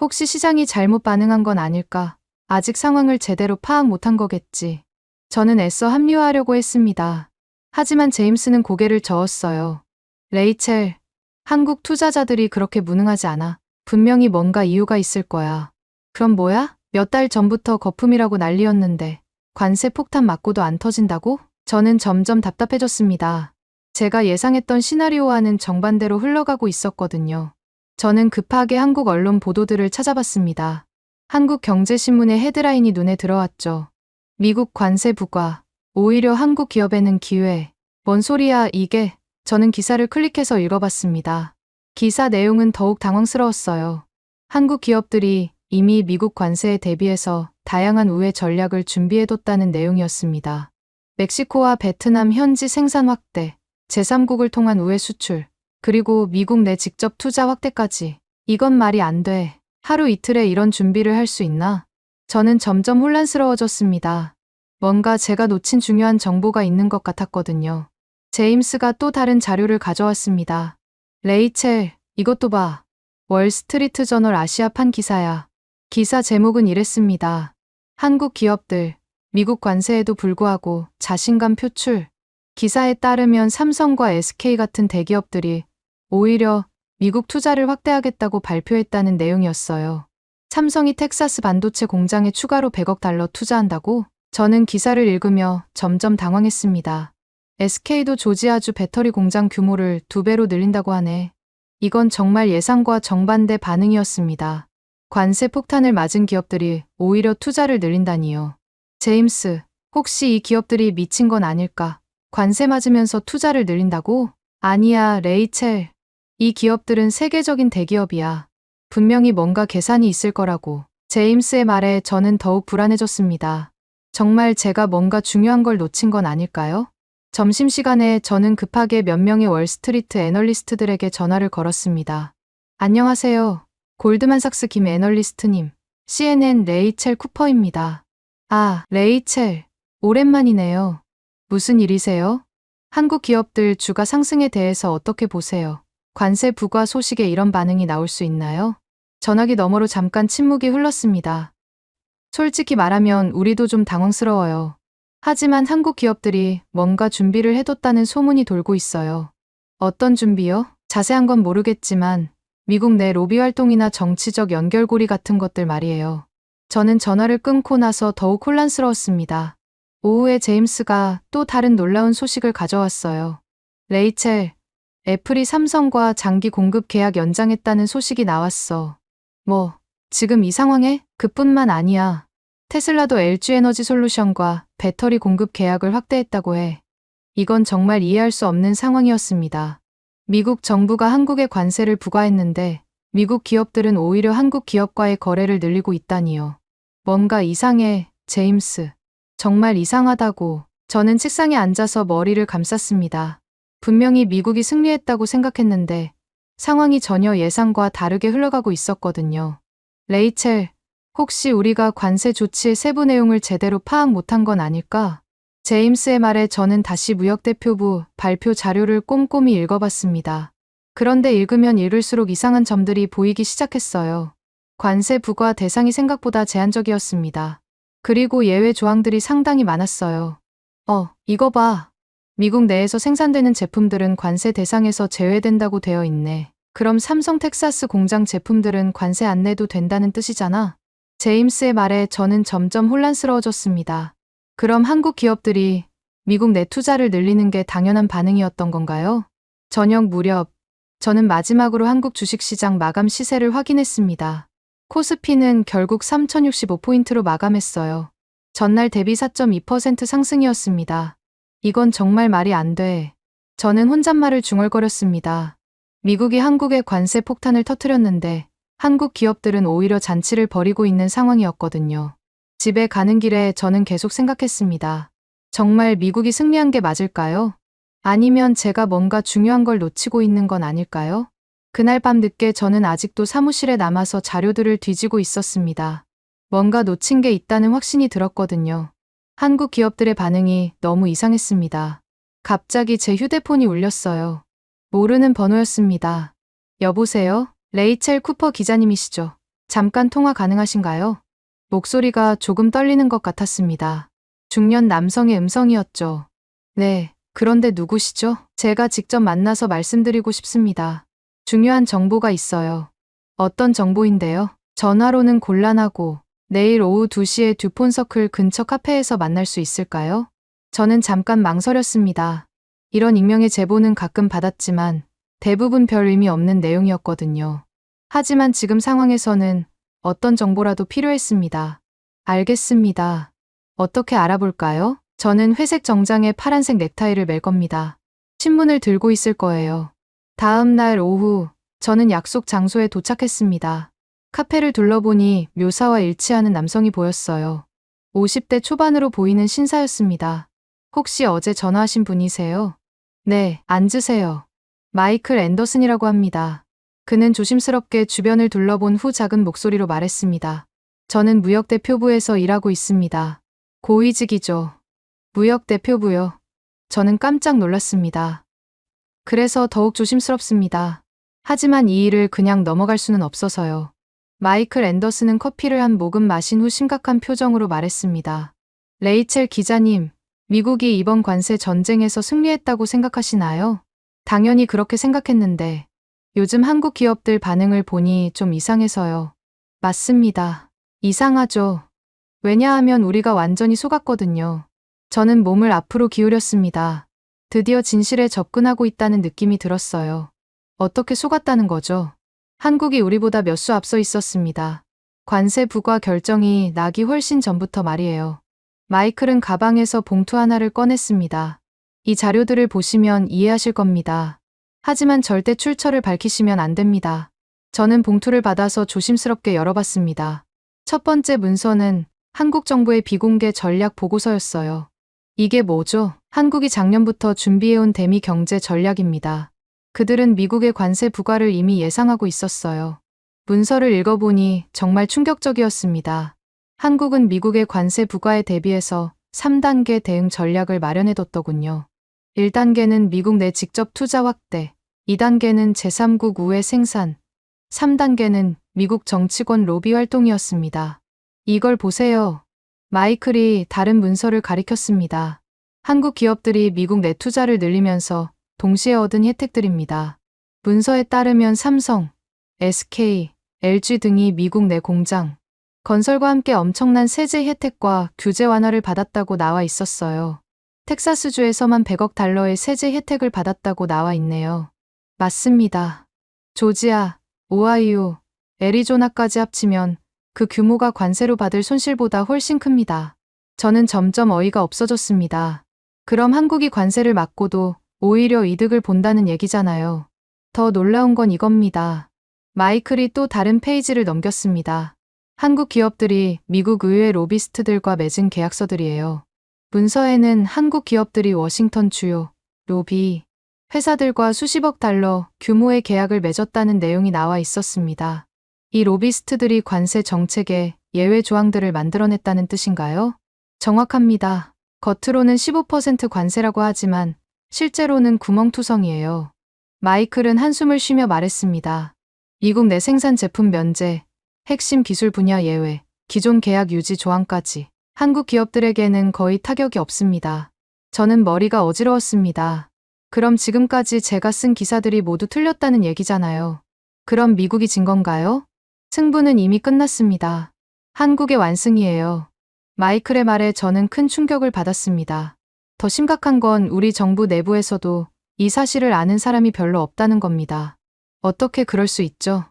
혹시 시장이 잘못 반응한 건 아닐까? 아직 상황을 제대로 파악 못한 거겠지. 저는 애써 합리화하려고 했습니다. 하지만 제임스는 고개를 저었어요. 레이첼, 한국 투자자들이 그렇게 무능하지 않아. 분명히 뭔가 이유가 있을 거야. 그럼 뭐야? 몇 달 전부터 거품이라고 난리였는데 관세 폭탄 맞고도 안 터진다고? 저는 점점 답답해졌습니다. 제가 예상했던 시나리오와는 정반대로 흘러가고 있었거든요. 저는 급하게 한국 언론 보도들을 찾아봤습니다. 한국 경제신문의 헤드라인이 눈에 들어왔죠. 미국 관세 부과, 오히려 한국 기업에는 기회. 뭔 소리야 이게? 저는 기사를 클릭해서 읽어봤습니다. 기사 내용은 더욱 당황스러웠어요. 한국 기업들이 이미 미국 관세에 대비해서 다양한 우회 전략을 준비해뒀다는 내용이었습니다. 멕시코와 베트남 현지 생산 확대, 제3국을 통한 우회 수출, 그리고 미국 내 직접 투자 확대까지. 이건 말이 안 돼. 하루 이틀에 이런 준비를 할 수 있나? 저는 점점 혼란스러워졌습니다. 뭔가 제가 놓친 중요한 정보가 있는 것 같았거든요. 제임스가 또 다른 자료를 가져왔습니다. 레이첼, 이것도 봐. 월스트리트 저널 아시아판 기사야. 기사 제목은 이랬습니다. 한국 기업들, 미국 관세에도 불구하고 자신감 표출. 기사에 따르면 삼성과 SK 같은 대기업들이 오히려 미국 투자를 확대하겠다고 발표했다는 내용이었어요. 삼성이 텍사스 반도체 공장에 추가로 100억 달러 투자한다고? 저는 기사를 읽으며 점점 당황했습니다. SK도 조지아주 배터리 공장 규모를 2배로 늘린다고 하네. 이건 정말 예상과 정반대 반응이었습니다. 관세 폭탄을 맞은 기업들이 오히려 투자를 늘린다니요. 제임스, 혹시 이 기업들이 미친 건 아닐까? 관세 맞으면서 투자를 늘린다고? 아니야, 레이첼. 이 기업들은 세계적인 대기업이야. 분명히 뭔가 계산이 있을 거라고. 제임스의 말에 저는 더욱 불안해졌습니다. 정말 제가 뭔가 중요한 걸 놓친 건 아닐까요? 점심시간에 저는 급하게 몇 명의 월스트리트 애널리스트들에게 전화를 걸었습니다. 안녕하세요. 골드만삭스 김 애널리스트님. CNN 레이첼 쿠퍼입니다. 아, 레이첼. 오랜만이네요. 무슨 일이세요? 한국 기업들 주가 상승에 대해서 어떻게 보세요? 관세 부과 소식에 이런 반응이 나올 수 있나요? 전화기 너머로 잠깐 침묵이 흘렀습니다. 솔직히 말하면 우리도 좀 당황스러워요. 하지만 한국 기업들이 뭔가 준비를 해뒀다는 소문이 돌고 있어요. 어떤 준비요? 자세한 건 모르겠지만 미국 내 로비 활동이나 정치적 연결고리 같은 것들 말이에요. 저는 전화를 끊고 나서 더욱 혼란스러웠습니다. 오후에 제임스가 또 다른 놀라운 소식을 가져왔어요. 레이첼, 애플이 삼성과 장기 공급 계약 연장했다는 소식이 나왔어. 뭐, 지금 이 상황에? 그뿐만 아니야. 테슬라도 LG에너지 솔루션과 배터리 공급 계약을 확대했다고 해. 이건 정말 이해할 수 없는 상황이었습니다. 미국 정부가 한국에 관세를 부과했는데 미국 기업들은 오히려 한국 기업과의 거래를 늘리고 있다니요. 뭔가 이상해, 제임스. 정말 이상하다고. 저는 책상에 앉아서 머리를 감쌌습니다. 분명히 미국이 승리했다고 생각했는데 상황이 전혀 예상과 다르게 흘러가고 있었거든요. 레이첼, 혹시 우리가 관세 조치의 세부 내용을 제대로 파악 못한 건 아닐까? 제임스의 말에 저는 다시 무역대표부 발표 자료를 꼼꼼히 읽어봤습니다. 그런데 읽으면 읽을수록 이상한 점들이 보이기 시작했어요. 관세 부과 대상이 생각보다 제한적이었습니다. 그리고 예외 조항들이 상당히 많았어요. 이거 봐. 미국 내에서 생산되는 제품들은 관세 대상에서 제외된다고 되어 있네. 그럼 삼성 텍사스 공장 제품들은 관세 안 내도 된다는 뜻이잖아. 제임스의 말에 저는 점점 혼란스러워졌습니다. 그럼 한국 기업들이 미국 내 투자를 늘리는 게 당연한 반응이었던 건가요? 저녁 무렵, 저는 마지막으로 한국 주식시장 마감 시세를 확인했습니다. 코스피는 결국 3065포인트로 마감했어요. 전날 대비 4.2% 상승이었습니다. 이건 정말 말이 안 돼. 저는 혼잣말을 중얼거렸습니다. 미국이 한국에 관세 폭탄을 터뜨렸는데 한국 기업들은 오히려 잔치를 벌이고 있는 상황이었거든요. 집에 가는 길에 저는 계속 생각했습니다. 정말 미국이 승리한 게 맞을까요? 아니면 제가 뭔가 중요한 걸 놓치고 있는 건 아닐까요? 그날 밤 늦게 저는 아직도 사무실에 남아서 자료들을 뒤지고 있었습니다. 뭔가 놓친 게 있다는 확신이 들었거든요. 한국 기업들의 반응이 너무 이상했습니다. 갑자기 제 휴대폰이 울렸어요. 모르는 번호였습니다. 여보세요? 레이첼 쿠퍼 기자님이시죠? 잠깐 통화 가능하신가요? 목소리가 조금 떨리는 것 같았습니다. 중년 남성의 음성이었죠. 네, 그런데 누구시죠? 제가 직접 만나서 말씀드리고 싶습니다. 중요한 정보가 있어요. 어떤 정보인데요? 전화로는 곤란하고 내일 오후 2시에 듀폰서클 근처 카페에서 만날 수 있을까요? 저는 잠깐 망설였습니다. 이런 익명의 제보는 가끔 받았지만 대부분 별 의미 없는 내용이었거든요. 하지만 지금 상황에서는 어떤 정보라도 필요했습니다. 알겠습니다. 어떻게 알아볼까요? 저는 회색 정장에 파란색 넥타이를 맬 겁니다. 신문을 들고 있을 거예요. 다음 날 오후, 저는 약속 장소에 도착했습니다. 카페를 둘러보니 묘사와 일치하는 남성이 보였어요. 50대 초반으로 보이는 신사였습니다. 혹시 어제 전화하신 분이세요? 네, 앉으세요. 마이클 앤더슨이라고 합니다. 그는 조심스럽게 주변을 둘러본 후 작은 목소리로 말했습니다. 저는 무역대표부에서 일하고 있습니다. 고위직이죠. 무역 대표부요. 저는 깜짝 놀랐습니다. 그래서 더욱 조심스럽습니다. 하지만 이 일을 그냥 넘어갈 수는 없어서요. 마이클 앤더슨은 커피를 한 모금 마신 후 심각한 표정으로 말했습니다. 레이첼 기자님, 미국이 이번 관세 전쟁에서 승리했다고 생각하시나요? 당연히 그렇게 생각했는데 요즘 한국 기업들 반응을 보니 좀 이상해서요. 맞습니다. 이상하죠. 왜냐하면 우리가 완전히 속았거든요. 저는 몸을 앞으로 기울였습니다. 드디어 진실에 접근하고 있다는 느낌이 들었어요. 어떻게 속았다는 거죠? 한국이 우리보다 몇 수 앞서 있었습니다. 관세 부과 결정이 나기 훨씬 전부터 말이에요. 마이클은 가방에서 봉투 하나를 꺼냈습니다. 이 자료들을 보시면 이해하실 겁니다. 하지만 절대 출처를 밝히시면 안 됩니다. 저는 봉투를 받아서 조심스럽게 열어봤습니다. 첫 번째 문서는 한국 정부의 비공개 전략 보고서였어요. 이게 뭐죠? 한국이 작년부터 준비해온 대미 경제 전략입니다. 그들은 미국의 관세 부과를 이미 예상하고 있었어요. 문서를 읽어보니 정말 충격적이었습니다. 한국은 미국의 관세 부과에 대비해서 3단계 대응 전략을 마련해뒀더군요. 1단계는 미국 내 직접 투자 확대, 2단계는 제3국 우회 생산, 3단계는 미국 정치권 로비 활동이었습니다. 이걸 보세요. 마이클이 다른 문서를 가리켰습니다. 한국 기업들이 미국 내 투자를 늘리면서 동시에 얻은 혜택들입니다. 문서에 따르면 삼성, SK, LG 등이 미국 내 공장, 건설과 함께 엄청난 세제 혜택과 규제 완화를 받았다고 나와 있었어요. 텍사스주에서만 100억 달러의 세제 혜택을 받았다고 나와 있네요. 맞습니다. 조지아, 오하이오, 애리조나까지 합치면 그 규모가 관세로 받을 손실보다 훨씬 큽니다. 저는 점점 어이가 없어졌습니다. 그럼 한국이 관세를 막고도 오히려 이득을 본다는 얘기잖아요. 더 놀라운 건 이겁니다. 마이클이 또 다른 페이지를 넘겼습니다. 한국 기업들이 미국 의회 로비스트들과 맺은 계약서들이에요. 문서에는 한국 기업들이 워싱턴 주요 로비 회사들과 수십억 달러 규모의 계약을 맺었다는 내용이 나와 있었습니다. 이 로비스트들이 관세 정책에 예외 조항들을 만들어냈다는 뜻인가요? 정확합니다. 겉으로는 15% 관세라고 하지만 실제로는 구멍투성이에요. 마이클은 한숨을 쉬며 말했습니다. 미국 내 생산 제품 면제, 핵심 기술 분야 예외, 기존 계약 유지 조항까지 한국 기업들에게는 거의 타격이 없습니다. 저는 머리가 어지러웠습니다. 그럼 지금까지 제가 쓴 기사들이 모두 틀렸다는 얘기잖아요. 그럼 미국이 진 건가요? 승부는 이미 끝났습니다. 한국의 완승이에요. 마이클의 말에 저는 큰 충격을 받았습니다. 더 심각한 건 우리 정부 내부에서도 이 사실을 아는 사람이 별로 없다는 겁니다. 어떻게 그럴 수 있죠?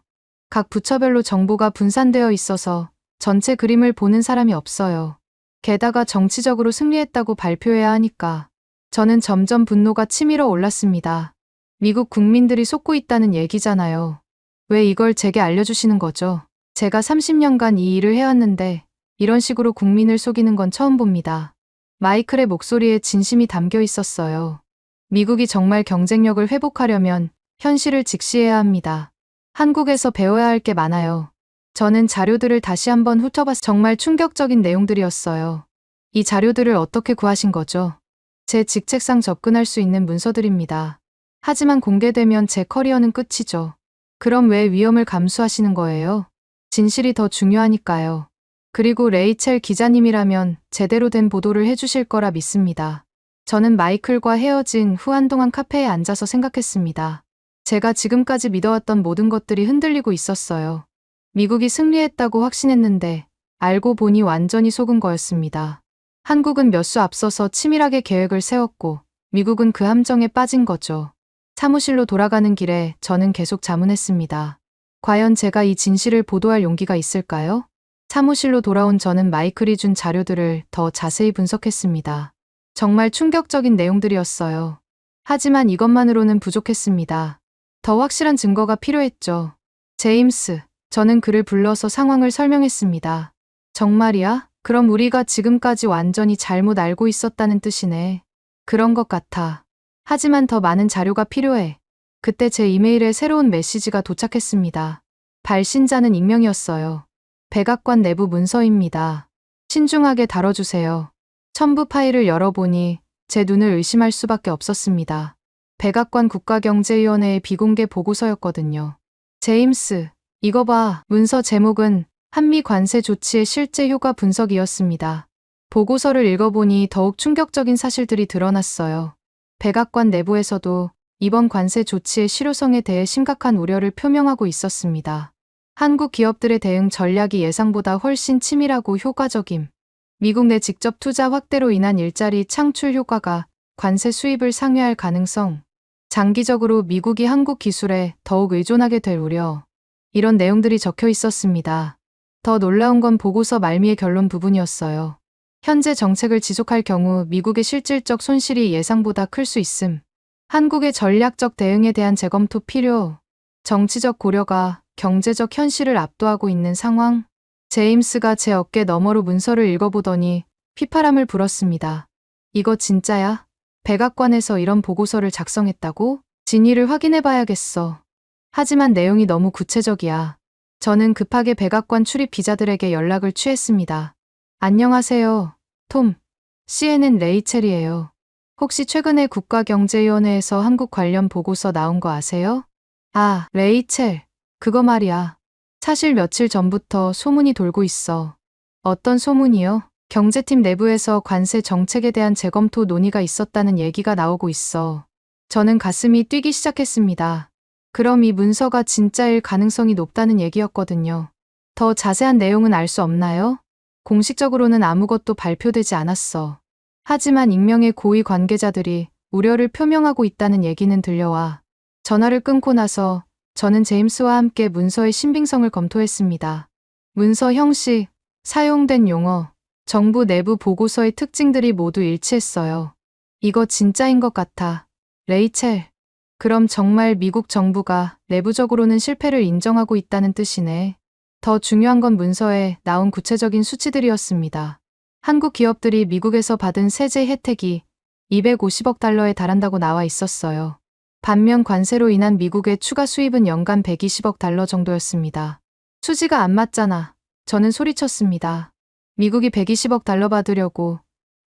각 부처별로 정보가 분산되어 있어서 전체 그림을 보는 사람이 없어요. 게다가 정치적으로 승리했다고 발표해야 하니까 저는 점점 분노가 치밀어 올랐습니다. 미국 국민들이 속고 있다는 얘기잖아요. 왜 이걸 제게 알려주시는 거죠? 제가 30년간 이 일을 해왔는데 이런 식으로 국민을 속이는 건 처음 봅니다. 마이클의 목소리에 진심이 담겨 있었어요. 미국이 정말 경쟁력을 회복하려면 현실을 직시해야 합니다. 한국에서 배워야 할 게 많아요. 저는 자료들을 다시 한번 훑어봤 정말 충격적인 내용들이었어요. 이 자료들을 어떻게 구하신 거죠? 제 직책상 접근할 수 있는 문서들입니다. 하지만 공개되면 제 커리어는 끝이죠. 그럼 왜 위험을 감수하시는 거예요? 진실이 더 중요하니까요. 그리고 레이첼 기자님이라면 제대로 된 보도를 해주실 거라 믿습니다. 저는 마이클과 헤어진 후 한동안 카페에 앉아서 생각했습니다. 제가 지금까지 믿어왔던 모든 것들이 흔들리고 있었어요. 미국이 승리했다고 확신했는데 알고 보니 완전히 속은 거였습니다. 한국은 몇 수 앞서서 치밀하게 계획을 세웠고 미국은 그 함정에 빠진 거죠. 사무실로 돌아가는 길에 저는 계속 자문했습니다. 과연 제가 이 진실을 보도할 용기가 있을까요? 사무실로 돌아온 저는 마이클이 준 자료들을 더 자세히 분석했습니다. 정말 충격적인 내용들이었어요. 하지만 이것만으로는 부족했습니다. 더 확실한 증거가 필요했죠. 제임스, 저는 그를 불러서 상황을 설명했습니다. 정말이야? 그럼 우리가 지금까지 완전히 잘못 알고 있었다는 뜻이네. 그런 것 같아. 하지만 더 많은 자료가 필요해. 그때 제 이메일에 새로운 메시지가 도착했습니다. 발신자는 익명이었어요. 백악관 내부 문서입니다. 신중하게 다뤄주세요. 첨부 파일을 열어보니 제 눈을 의심할 수밖에 없었습니다. 백악관 국가경제위원회의 비공개 보고서였거든요. 제임스, 이거 봐. 문서 제목은 한미 관세 조치의 실제 효과 분석이었습니다. 보고서를 읽어보니 더욱 충격적인 사실들이 드러났어요. 백악관 내부에서도 이번 관세 조치의 실효성에 대해 심각한 우려를 표명하고 있었습니다. 한국 기업들의 대응 전략이 예상보다 훨씬 치밀하고 효과적임. 미국 내 직접 투자 확대로 인한 일자리 창출 효과가 관세 수입을 상회할 가능성. 장기적으로 미국이 한국 기술에 더욱 의존하게 될 우려. 이런 내용들이 적혀 있었습니다. 더 놀라운 건 보고서 말미의 결론 부분이었어요. 현재 정책을 지속할 경우 미국의 실질적 손실이 예상보다 클 수 있음. 한국의 전략적 대응에 대한 재검토 필요. 정치적 고려가 경제적 현실을 압도하고 있는 상황. 제임스가 제 어깨 너머로 문서를 읽어보더니 휘파람을 불었습니다. 이거 진짜야? 백악관에서 이런 보고서를 작성했다고? 진위를 확인해봐야겠어. 하지만 내용이 너무 구체적이야. 저는 급하게 백악관 출입 기자들에게 연락을 취했습니다. 안녕하세요, 톰. CNN 레이첼이에요. 혹시 최근에 국가경제위원회에서 한국 관련 보고서 나온 거 아세요? 아, 레이첼. 그거 말이야. 사실 며칠 전부터 소문이 돌고 있어. 어떤 소문이요? 경제팀 내부에서 관세 정책에 대한 재검토 논의가 있었다는 얘기가 나오고 있어. 저는 가슴이 뛰기 시작했습니다. 그럼 이 문서가 진짜일 가능성이 높다는 얘기였거든요. 더 자세한 내용은 알 수 없나요? 공식적으로는 아무것도 발표되지 않았어. 하지만 익명의 고위 관계자들이 우려를 표명하고 있다는 얘기는 들려와. 전화를 끊고 나서 저는 제임스와 함께 문서의 신빙성을 검토했습니다. 문서 형식, 사용된 용어, 정부 내부 보고서의 특징들이 모두 일치했어요. 이거 진짜인 것 같아. 레이첼. 그럼 정말 미국 정부가 내부적으로는 실패를 인정하고 있다는 뜻이네. 더 중요한 건 문서에 나온 구체적인 수치들이었습니다. 한국 기업들이 미국에서 받은 세제 혜택이 250억 달러에 달한다고 나와 있었어요. 반면 관세로 인한 미국의 추가 수입은 연간 120억 달러 정도였습니다. 수지가 안 맞잖아. 저는 소리쳤습니다. 미국이 120억 달러 받으려고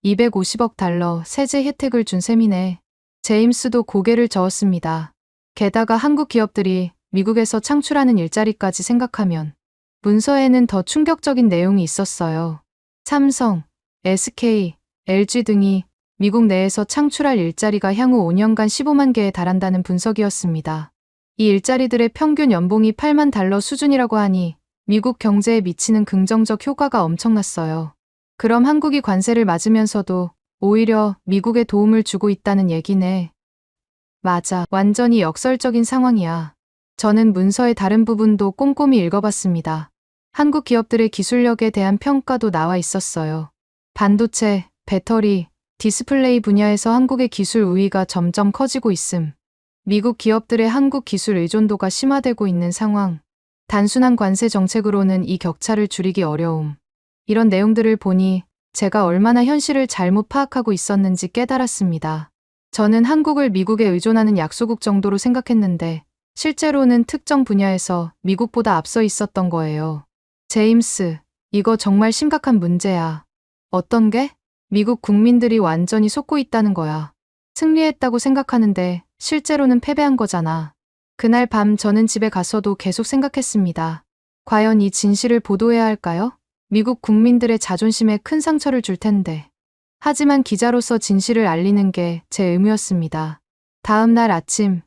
250억 달러 세제 혜택을 준 셈이네. 제임스도 고개를 저었습니다. 게다가 한국 기업들이 미국에서 창출하는 일자리까지 생각하면 문서에는 더 충격적인 내용이 있었어요. 삼성, SK, LG 등이 미국 내에서 창출할 일자리가 향후 5년간 15만 개에 달한다는 분석이었습니다. 이 일자리들의 평균 연봉이 8만 달러 수준이라고 하니 미국 경제에 미치는 긍정적 효과가 엄청났어요. 그럼 한국이 관세를 맞으면서도 오히려 미국에 도움을 주고 있다는 얘기네. 맞아. 완전히 역설적인 상황이야. 저는 문서의 다른 부분도 꼼꼼히 읽어봤습니다. 한국 기업들의 기술력에 대한 평가도 나와 있었어요. 반도체, 배터리, 디스플레이 분야에서 한국의 기술 우위가 점점 커지고 있음. 미국 기업들의 한국 기술 의존도가 심화되고 있는 상황. 단순한 관세 정책으로는 이 격차를 줄이기 어려움. 이런 내용들을 보니 제가 얼마나 현실을 잘못 파악하고 있었는지 깨달았습니다. 저는 한국을 미국에 의존하는 약소국 정도로 생각했는데 실제로는 특정 분야에서 미국보다 앞서 있었던 거예요. 제임스, 이거 정말 심각한 문제야. 어떤 게? 미국 국민들이 완전히 속고 있다는 거야. 승리했다고 생각하는데 실제로는 패배한 거잖아. 그날 밤 저는 집에 가서도 계속 생각했습니다. 과연 이 진실을 보도해야 할까요? 미국 국민들의 자존심에 큰 상처를 줄 텐데. 하지만 기자로서 진실을 알리는 게 제 의무였습니다. 다음 날 아침,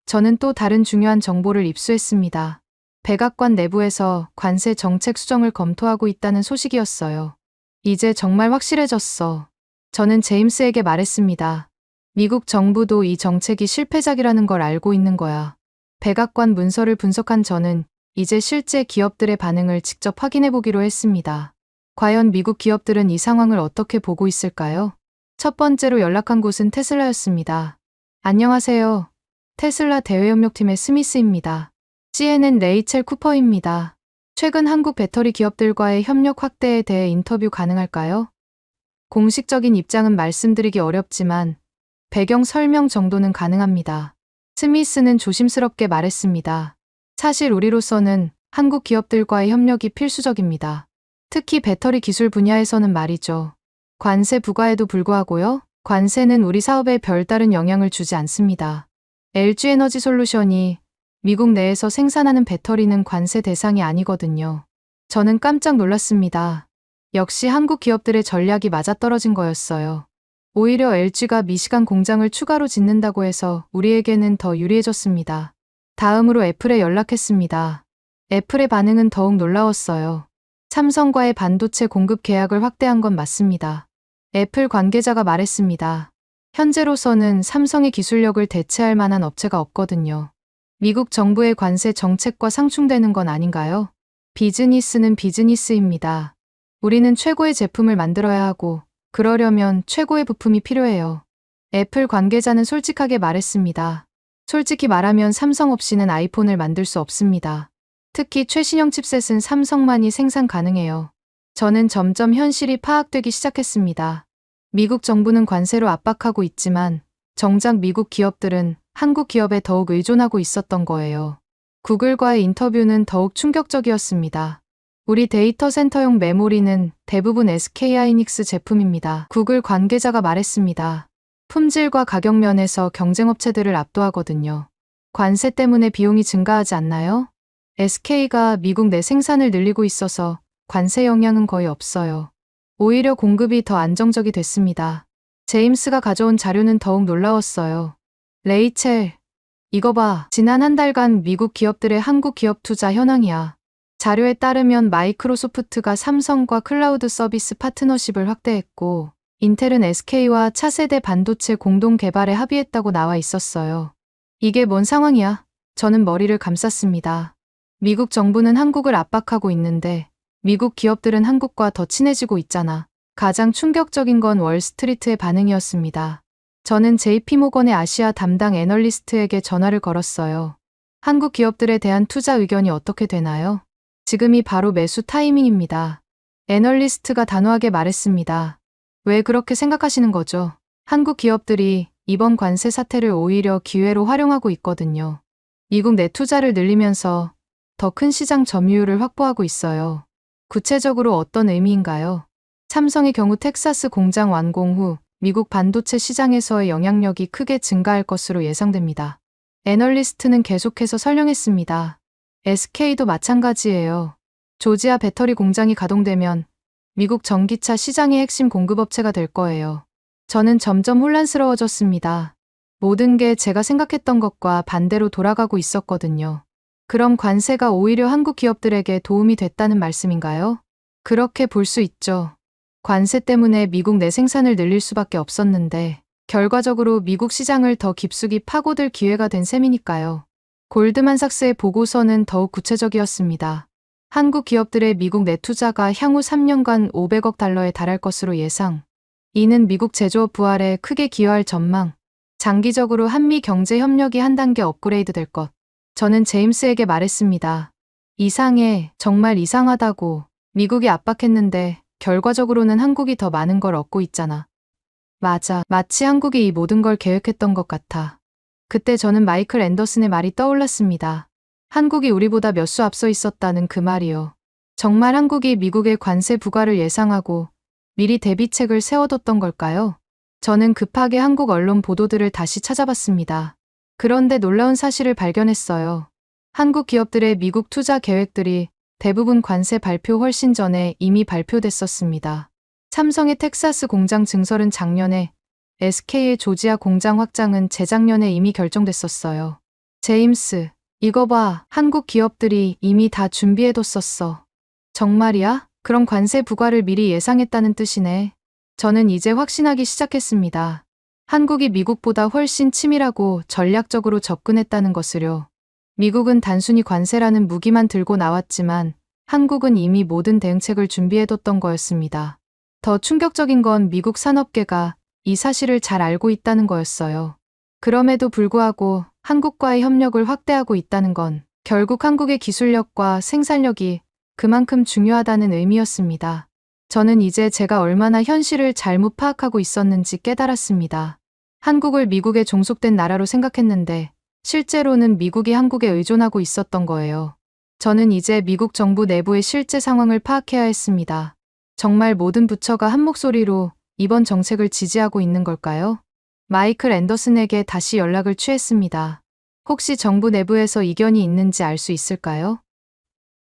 저는 또 다른 중요한 정보를 입수했습니다. 백악관 내부에서 관세 정책 수정을 검토하고 있다는 소식이었어요. 이제 정말 확실해졌어. 저는 제임스에게 말했습니다. 미국 정부도 이 정책이 실패작이라는 걸 알고 있는 거야. 백악관 문서를 분석한 저는 이제 실제 기업들의 반응을 직접 확인해 보기로 했습니다. 과연 미국 기업들은 이 상황을 어떻게 보고 있을까요? 첫 번째로 연락한 곳은 테슬라였습니다. 안녕하세요. 테슬라 대외협력팀의 스미스입니다. CNN 레이첼 쿠퍼입니다. 최근 한국 배터리 기업들과의 협력 확대에 대해 인터뷰 가능할까요? 공식적인 입장은 말씀드리기 어렵지만 배경 설명 정도는 가능합니다. 스미스는 조심스럽게 말했습니다. 사실 우리로서는 한국 기업들과의 협력이 필수적입니다. 특히 배터리 기술 분야에서는 말이죠. 관세 부과에도 불구하고요? 관세는 우리 사업에 별다른 영향을 주지 않습니다. LG 에너지 솔루션이 미국 내에서 생산하는 배터리는 관세 대상이 아니거든요. 저는 깜짝 놀랐습니다. 역시 한국 기업들의 전략이 맞아떨어진 거였어요. 오히려 LG가 미시간 공장을 추가로 짓는다고 해서 우리에게는 더 유리해졌습니다. 다음으로 애플에 연락했습니다. 애플의 반응은 더욱 놀라웠어요. 삼성과의 반도체 공급 계약을 확대한 건 맞습니다. 애플 관계자가 말했습니다. 현재로서는 삼성의 기술력을 대체할 만한 업체가 없거든요. 미국 정부의 관세 정책과 상충되는 건 아닌가요? 비즈니스는 비즈니스입니다. 우리는 최고의 제품을 만들어야 하고, 그러려면 최고의 부품이 필요해요. 애플 관계자는 솔직하게 말했습니다. 솔직히 말하면 삼성 없이는 아이폰을 만들 수 없습니다. 특히 최신형 칩셋은 삼성만이 생산 가능해요. 저는 점점 현실이 파악되기 시작했습니다. 미국 정부는 관세로 압박하고 있지만 정작 미국 기업들은 한국 기업에 더욱 의존하고 있었던 거예요. 구글과의 인터뷰는 더욱 충격적이었습니다. 우리 데이터 센터용 메모리는 대부분 SK하이닉스 제품입니다. 구글 관계자가 말했습니다. 품질과 가격 면에서 경쟁업체들을 압도하거든요. 관세 때문에 비용이 증가하지 않나요? SK가 미국 내 생산을 늘리고 있어서 관세 영향은 거의 없어요. 오히려 공급이 더 안정적이 됐습니다. 제임스가 가져온 자료는 더욱 놀라웠어요. 레이첼, 이거 봐. 지난 한 달간 미국 기업들의 한국 기업 투자 현황이야. 자료에 따르면 마이크로소프트가 삼성과 클라우드 서비스 파트너십을 확대했고, 인텔은 SK와 차세대 반도체 공동 개발에 합의했다고 나와 있었어요. 이게 뭔 상황이야? 저는 머리를 감쌌습니다. 미국 정부는 한국을 압박하고 있는데, 미국 기업들은 한국과 더 친해지고 있잖아. 가장 충격적인 건 월스트리트의 반응이었습니다. 저는 JP모건의 아시아 담당 애널리스트에게 전화를 걸었어요. 한국 기업들에 대한 투자 의견이 어떻게 되나요? 지금이 바로 매수 타이밍입니다. 애널리스트가 단호하게 말했습니다. 왜 그렇게 생각하시는 거죠? 한국 기업들이 이번 관세 사태를 오히려 기회로 활용하고 있거든요. 미국 내 투자를 늘리면서 더 큰 시장 점유율을 확보하고 있어요. 구체적으로 어떤 의미인가요? 삼성의 경우 텍사스 공장 완공 후 미국 반도체 시장에서의 영향력이 크게 증가할 것으로 예상됩니다. 애널리스트는 계속해서 설명했습니다. SK도 마찬가지예요. 조지아 배터리 공장이 가동되면 미국 전기차 시장의 핵심 공급업체가 될 거예요. 저는 점점 혼란스러워졌습니다. 모든 게 제가 생각했던 것과 반대로 돌아가고 있었거든요. 그럼 관세가 오히려 한국 기업들에게 도움이 됐다는 말씀인가요? 그렇게 볼 수 있죠. 관세 때문에 미국 내 생산을 늘릴 수밖에 없었는데, 결과적으로 미국 시장을 더 깊숙이 파고들 기회가 된 셈이니까요. 골드만삭스의 보고서는 더욱 구체적이었습니다. 한국 기업들의 미국 내 투자가 향후 3년간 500억 달러에 달할 것으로 예상. 이는 미국 제조업 부활에 크게 기여할 전망. 장기적으로 한미 경제 협력이 한 단계 업그레이드 될 것. 저는 제임스에게 말했습니다. 이상해, 정말 이상하다고. 미국이 압박했는데 결과적으로는 한국이 더 많은 걸 얻고 있잖아. 맞아, 마치 한국이 이 모든 걸 계획했던 것 같아. 그때 저는 마이클 앤더슨의 말이 떠올랐습니다. 한국이 우리보다 몇 수 앞서 있었다는 그 말이요. 정말 한국이 미국의 관세 부과를 예상하고 미리 대비책을 세워뒀던 걸까요? 저는 급하게 한국 언론 보도들을 다시 찾아봤습니다. 그런데 놀라운 사실을 발견했어요. 한국 기업들의 미국 투자 계획들이 대부분 관세 발표 훨씬 전에 이미 발표됐었습니다. 삼성의 텍사스 공장 증설은 작년에, SK의 조지아 공장 확장은 재작년에 이미 결정됐었어요. 제임스, 이거 봐, 한국 기업들이 이미 다 준비해뒀었어. 정말이야? 그럼 관세 부과를 미리 예상했다는 뜻이네. 저는 이제 확신하기 시작했습니다. 한국이 미국보다 훨씬 치밀하고 전략적으로 접근했다는 것을요. 미국은 단순히 관세라는 무기만 들고 나왔지만 한국은 이미 모든 대응책을 준비해뒀던 거였습니다. 더 충격적인 건 미국 산업계가 이 사실을 잘 알고 있다는 거였어요. 그럼에도 불구하고 한국과의 협력을 확대하고 있다는 건 결국 한국의 기술력과 생산력이 그만큼 중요하다는 의미였습니다. 저는 이제 제가 얼마나 현실을 잘못 파악하고 있었는지 깨달았습니다. 한국을 미국에 종속된 나라로 생각했는데 실제로는 미국이 한국에 의존하고 있었던 거예요. 저는 이제 미국 정부 내부의 실제 상황을 파악해야 했습니다. 정말 모든 부처가 한 목소리로 이번 정책을 지지하고 있는 걸까요? 마이클 앤더슨에게 다시 연락을 취했습니다. 혹시 정부 내부에서 이견이 있는지 알 수 있을까요?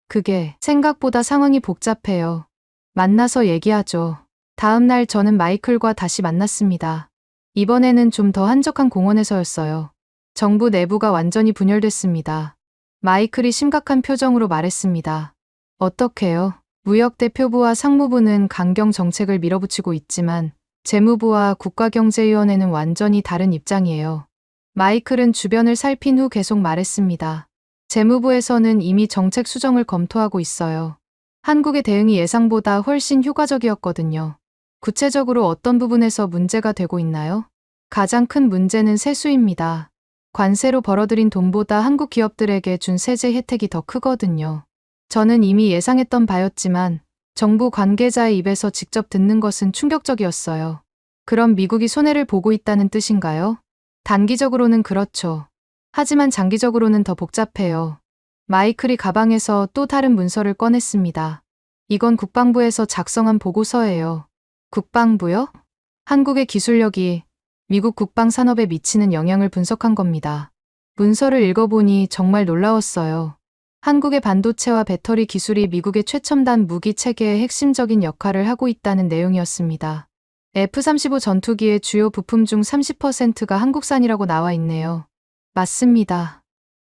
그게 생각보다 상황이 복잡해요. 만나서 얘기하죠. 다음 날 저는 마이클과 다시 만났습니다. 이번에는 좀 더 한적한 공원에서였어요. 정부 내부가 완전히 분열됐습니다. 마이클이 심각한 표정으로 말했습니다. 어떡해요? 무역대표부와 상무부는 강경 정책을 밀어붙이고 있지만 재무부와 국가경제위원회는 완전히 다른 입장이에요. 마이클은 주변을 살핀 후 계속 말했습니다. 재무부에서는 이미 정책 수정을 검토하고 있어요. 한국의 대응이 예상보다 훨씬 효과적이었거든요. 구체적으로 어떤 부분에서 문제가 되고 있나요? 가장 큰 문제는 세수입니다. 관세로 벌어들인 돈보다 한국 기업들에게 준 세제 혜택이 더 크거든요. 저는 이미 예상했던 바였지만 정부 관계자의 입에서 직접 듣는 것은 충격적이었어요. 그럼 미국이 손해를 보고 있다는 뜻인가요? 단기적으로는 그렇죠. 하지만 장기적으로는 더 복잡해요. 마이클이 가방에서 또 다른 문서를 꺼냈습니다. 이건 국방부에서 작성한 보고서예요. 국방부요? 한국의 기술력이 미국 국방 산업에 미치는 영향을 분석한 겁니다. 문서를 읽어보니 정말 놀라웠어요. 한국의 반도체와 배터리 기술이 미국의 최첨단 무기 체계의 핵심적인 역할을 하고 있다는 내용이었습니다. F-35 전투기의 주요 부품 중 30%가 한국산이라고 나와 있네요. 맞습니다.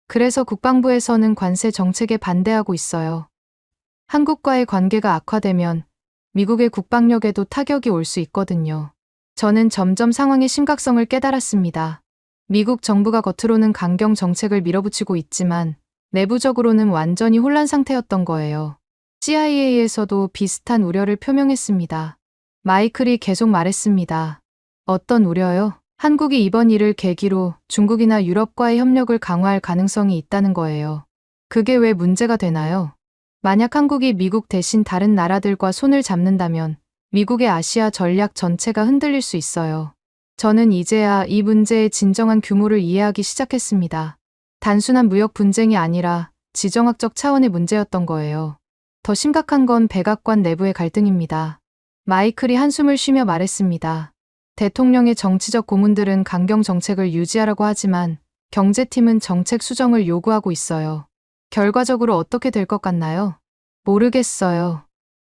그래서 국방부에서는 관세 정책에 반대하고 있어요. 한국과의 관계가 악화되면 미국의 국방력에도 타격이 올 수 있거든요. 저는 점점 상황의 심각성을 깨달았습니다. 미국 정부가 겉으로는 강경 정책을 밀어붙이고 있지만 내부적으로는 완전히 혼란 상태였던 거예요. CIA에서도 비슷한 우려를 표명했습니다. 마이클이 계속 말했습니다. 어떤 우려요? 한국이 이번 일을 계기로 중국이나 유럽과의 협력을 강화할 가능성이 있다는 거예요. 그게 왜 문제가 되나요? 만약 한국이 미국 대신 다른 나라들과 손을 잡는다면 미국의 아시아 전략 전체가 흔들릴 수 있어요. 저는 이제야 이 문제의 진정한 규모를 이해하기 시작했습니다. 단순한 무역 분쟁이 아니라 지정학적 차원의 문제였던 거예요. 더 심각한 건 백악관 내부의 갈등입니다. 마이클이 한숨을 쉬며 말했습니다. 대통령의 정치적 고문들은 강경 정책을 유지하라고 하지만 경제팀은 정책 수정을 요구하고 있어요. 결과적으로 어떻게 될 것 같나요? 모르겠어요.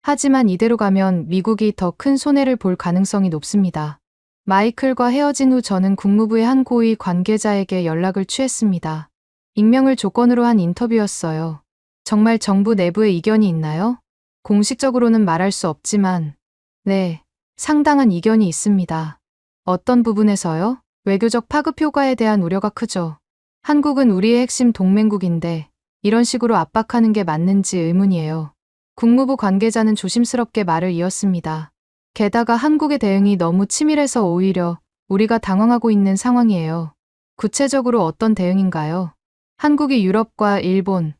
하지만 이대로 가면 미국이 더 큰 손해를 볼 가능성이 높습니다. 마이클과 헤어진 후 저는 국무부의 한 고위 관계자에게 연락을 취했습니다. 익명을 조건으로 한 인터뷰였어요. 정말 정부 내부에 이견이 있나요? 공식적으로는 말할 수 없지만, 네, 상당한 이견이 있습니다. 어떤 부분에서요? 외교적 파급 효과에 대한 우려가 크죠. 한국은 우리의 핵심 동맹국인데 이런 식으로 압박하는 게 맞는지 의문이에요. 국무부 관계자는 조심스럽게 말을 이었습니다. 게다가 한국의 대응이 너무 치밀해서 오히려 우리가 당황하고 있는 상황이에요. 구체적으로 어떤 대응인가요? 한국이 유럽과 일본,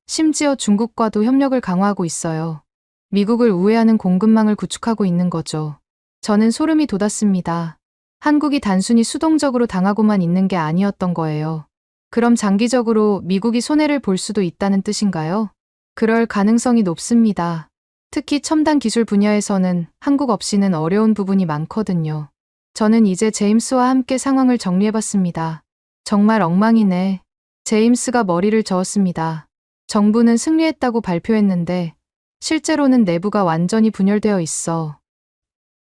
심지어 중국과도 협력을 강화하고 있어요. 미국을 우회하는 공급망을 구축하고 있는 거죠. 저는 소름이 돋았습니다. 한국이 단순히 수동적으로 당하고만 있는 게 아니었던 거예요. 그럼 장기적으로 미국이 손해를 볼 수도 있다는 뜻인가요? 그럴 가능성이 높습니다. 특히 첨단 기술 분야에서는 한국 없이는 어려운 부분이 많거든요. 저는 이제 제임스와 함께 상황을 정리해봤습니다. 정말 엉망이네. 제임스가 머리를 저었습니다. 정부는 승리했다고 발표했는데 실제로는 내부가 완전히 분열되어 있어.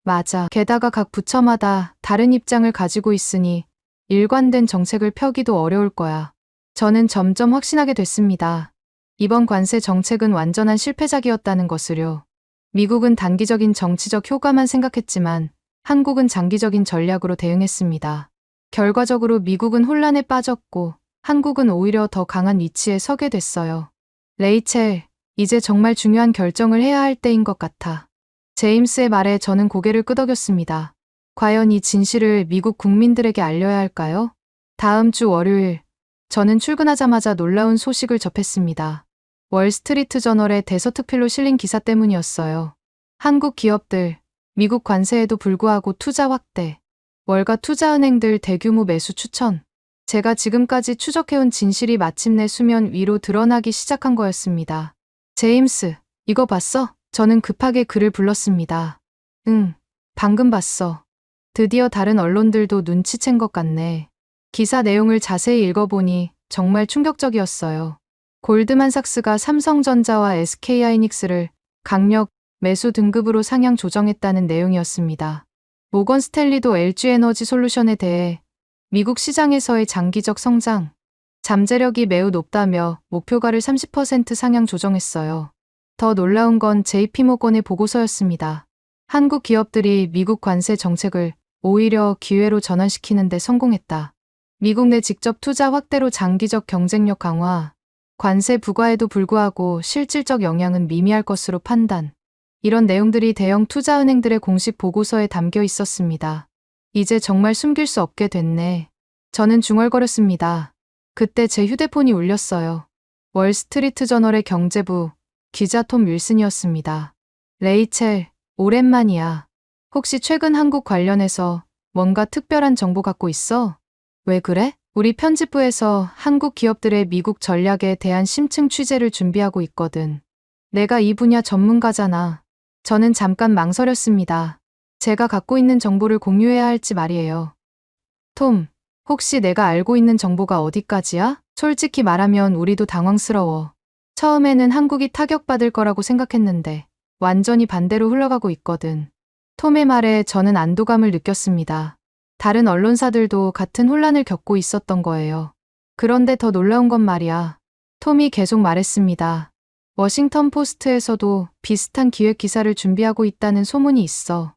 맞아. 게다가 각 부처마다 다른 입장을 가지고 있으니 일관된 정책을 펴기도 어려울 거야. 저는 점점 확신하게 됐습니다. 이번 관세 정책은 완전한 실패작이었다는 것을요. 미국은 단기적인 정치적 효과만 생각했지만 한국은 장기적인 전략으로 대응했습니다. 결과적으로 미국은 혼란에 빠졌고 한국은 오히려 더 강한 위치에 서게 됐어요. 레이첼, 이제 정말 중요한 결정을 해야 할 때인 것 같아. 제임스의 말에 저는 고개를 끄덕였습니다. 과연 이 진실을 미국 국민들에게 알려야 할까요? 다음 주 월요일, 저는 출근하자마자 놀라운 소식을 접했습니다. 월스트리트 저널에 대서특필로 실린 기사 때문이었어요. 한국 기업들, 미국 관세에도 불구하고 투자 확대, 월가 투자은행들 대규모 매수 추천. 제가 지금까지 추적해온 진실이 마침내 수면 위로 드러나기 시작한 거였습니다. 제임스, 이거 봤어? 저는 급하게 그를 불렀습니다. 응. 방금 봤어. 드디어 다른 언론들도 눈치챈 것 같네. 기사 내용을 자세히 읽어보니 정말 충격적이었어요. 골드만삭스가 삼성전자와 SK하이닉스를 강력 매수 등급으로 상향 조정했다는 내용이었습니다. 모건 스탠리도 LG에너지 솔루션에 대해 미국 시장에서의 장기적 성장, 잠재력이 매우 높다며 목표가를 30% 상향 조정했어요. 더 놀라운 건 JP모건의 보고서였습니다. 한국 기업들이 미국 관세 정책을 오히려 기회로 전환시키는 데 성공했다. 미국 내 직접 투자 확대로 장기적 경쟁력 강화, 관세 부과에도 불구하고 실질적 영향은 미미할 것으로 판단. 이런 내용들이 대형 투자은행들의 공식 보고서에 담겨 있었습니다. 이제 정말 숨길 수 없게 됐네. 저는 중얼거렸습니다. 그때 제 휴대폰이 울렸어요. 월스트리트 저널의 경제부 기자 톰 윌슨이었습니다. 레이첼, 오랜만이야. 혹시 최근 한국 관련해서 뭔가 특별한 정보 갖고 있어? 왜 그래? 우리 편집부에서 한국 기업들의 미국 전략에 대한 심층 취재를 준비하고 있거든. 내가 이 분야 전문가잖아. 저는 잠깐 망설였습니다. 제가 갖고 있는 정보를 공유해야 할지 말이에요. 톰, 혹시 내가 알고 있는 정보가 어디까지야? 솔직히 말하면 우리도 당황스러워. 처음에는 한국이 타격받을 거라고 생각했는데 완전히 반대로 흘러가고 있거든. 톰의 말에 저는 안도감을 느꼈습니다. 다른 언론사들도 같은 혼란을 겪고 있었던 거예요. 그런데 더 놀라운 건 말이야. 톰이 계속 말했습니다. 워싱턴 포스트에서도 비슷한 기획 기사를 준비하고 있다는 소문이 있어.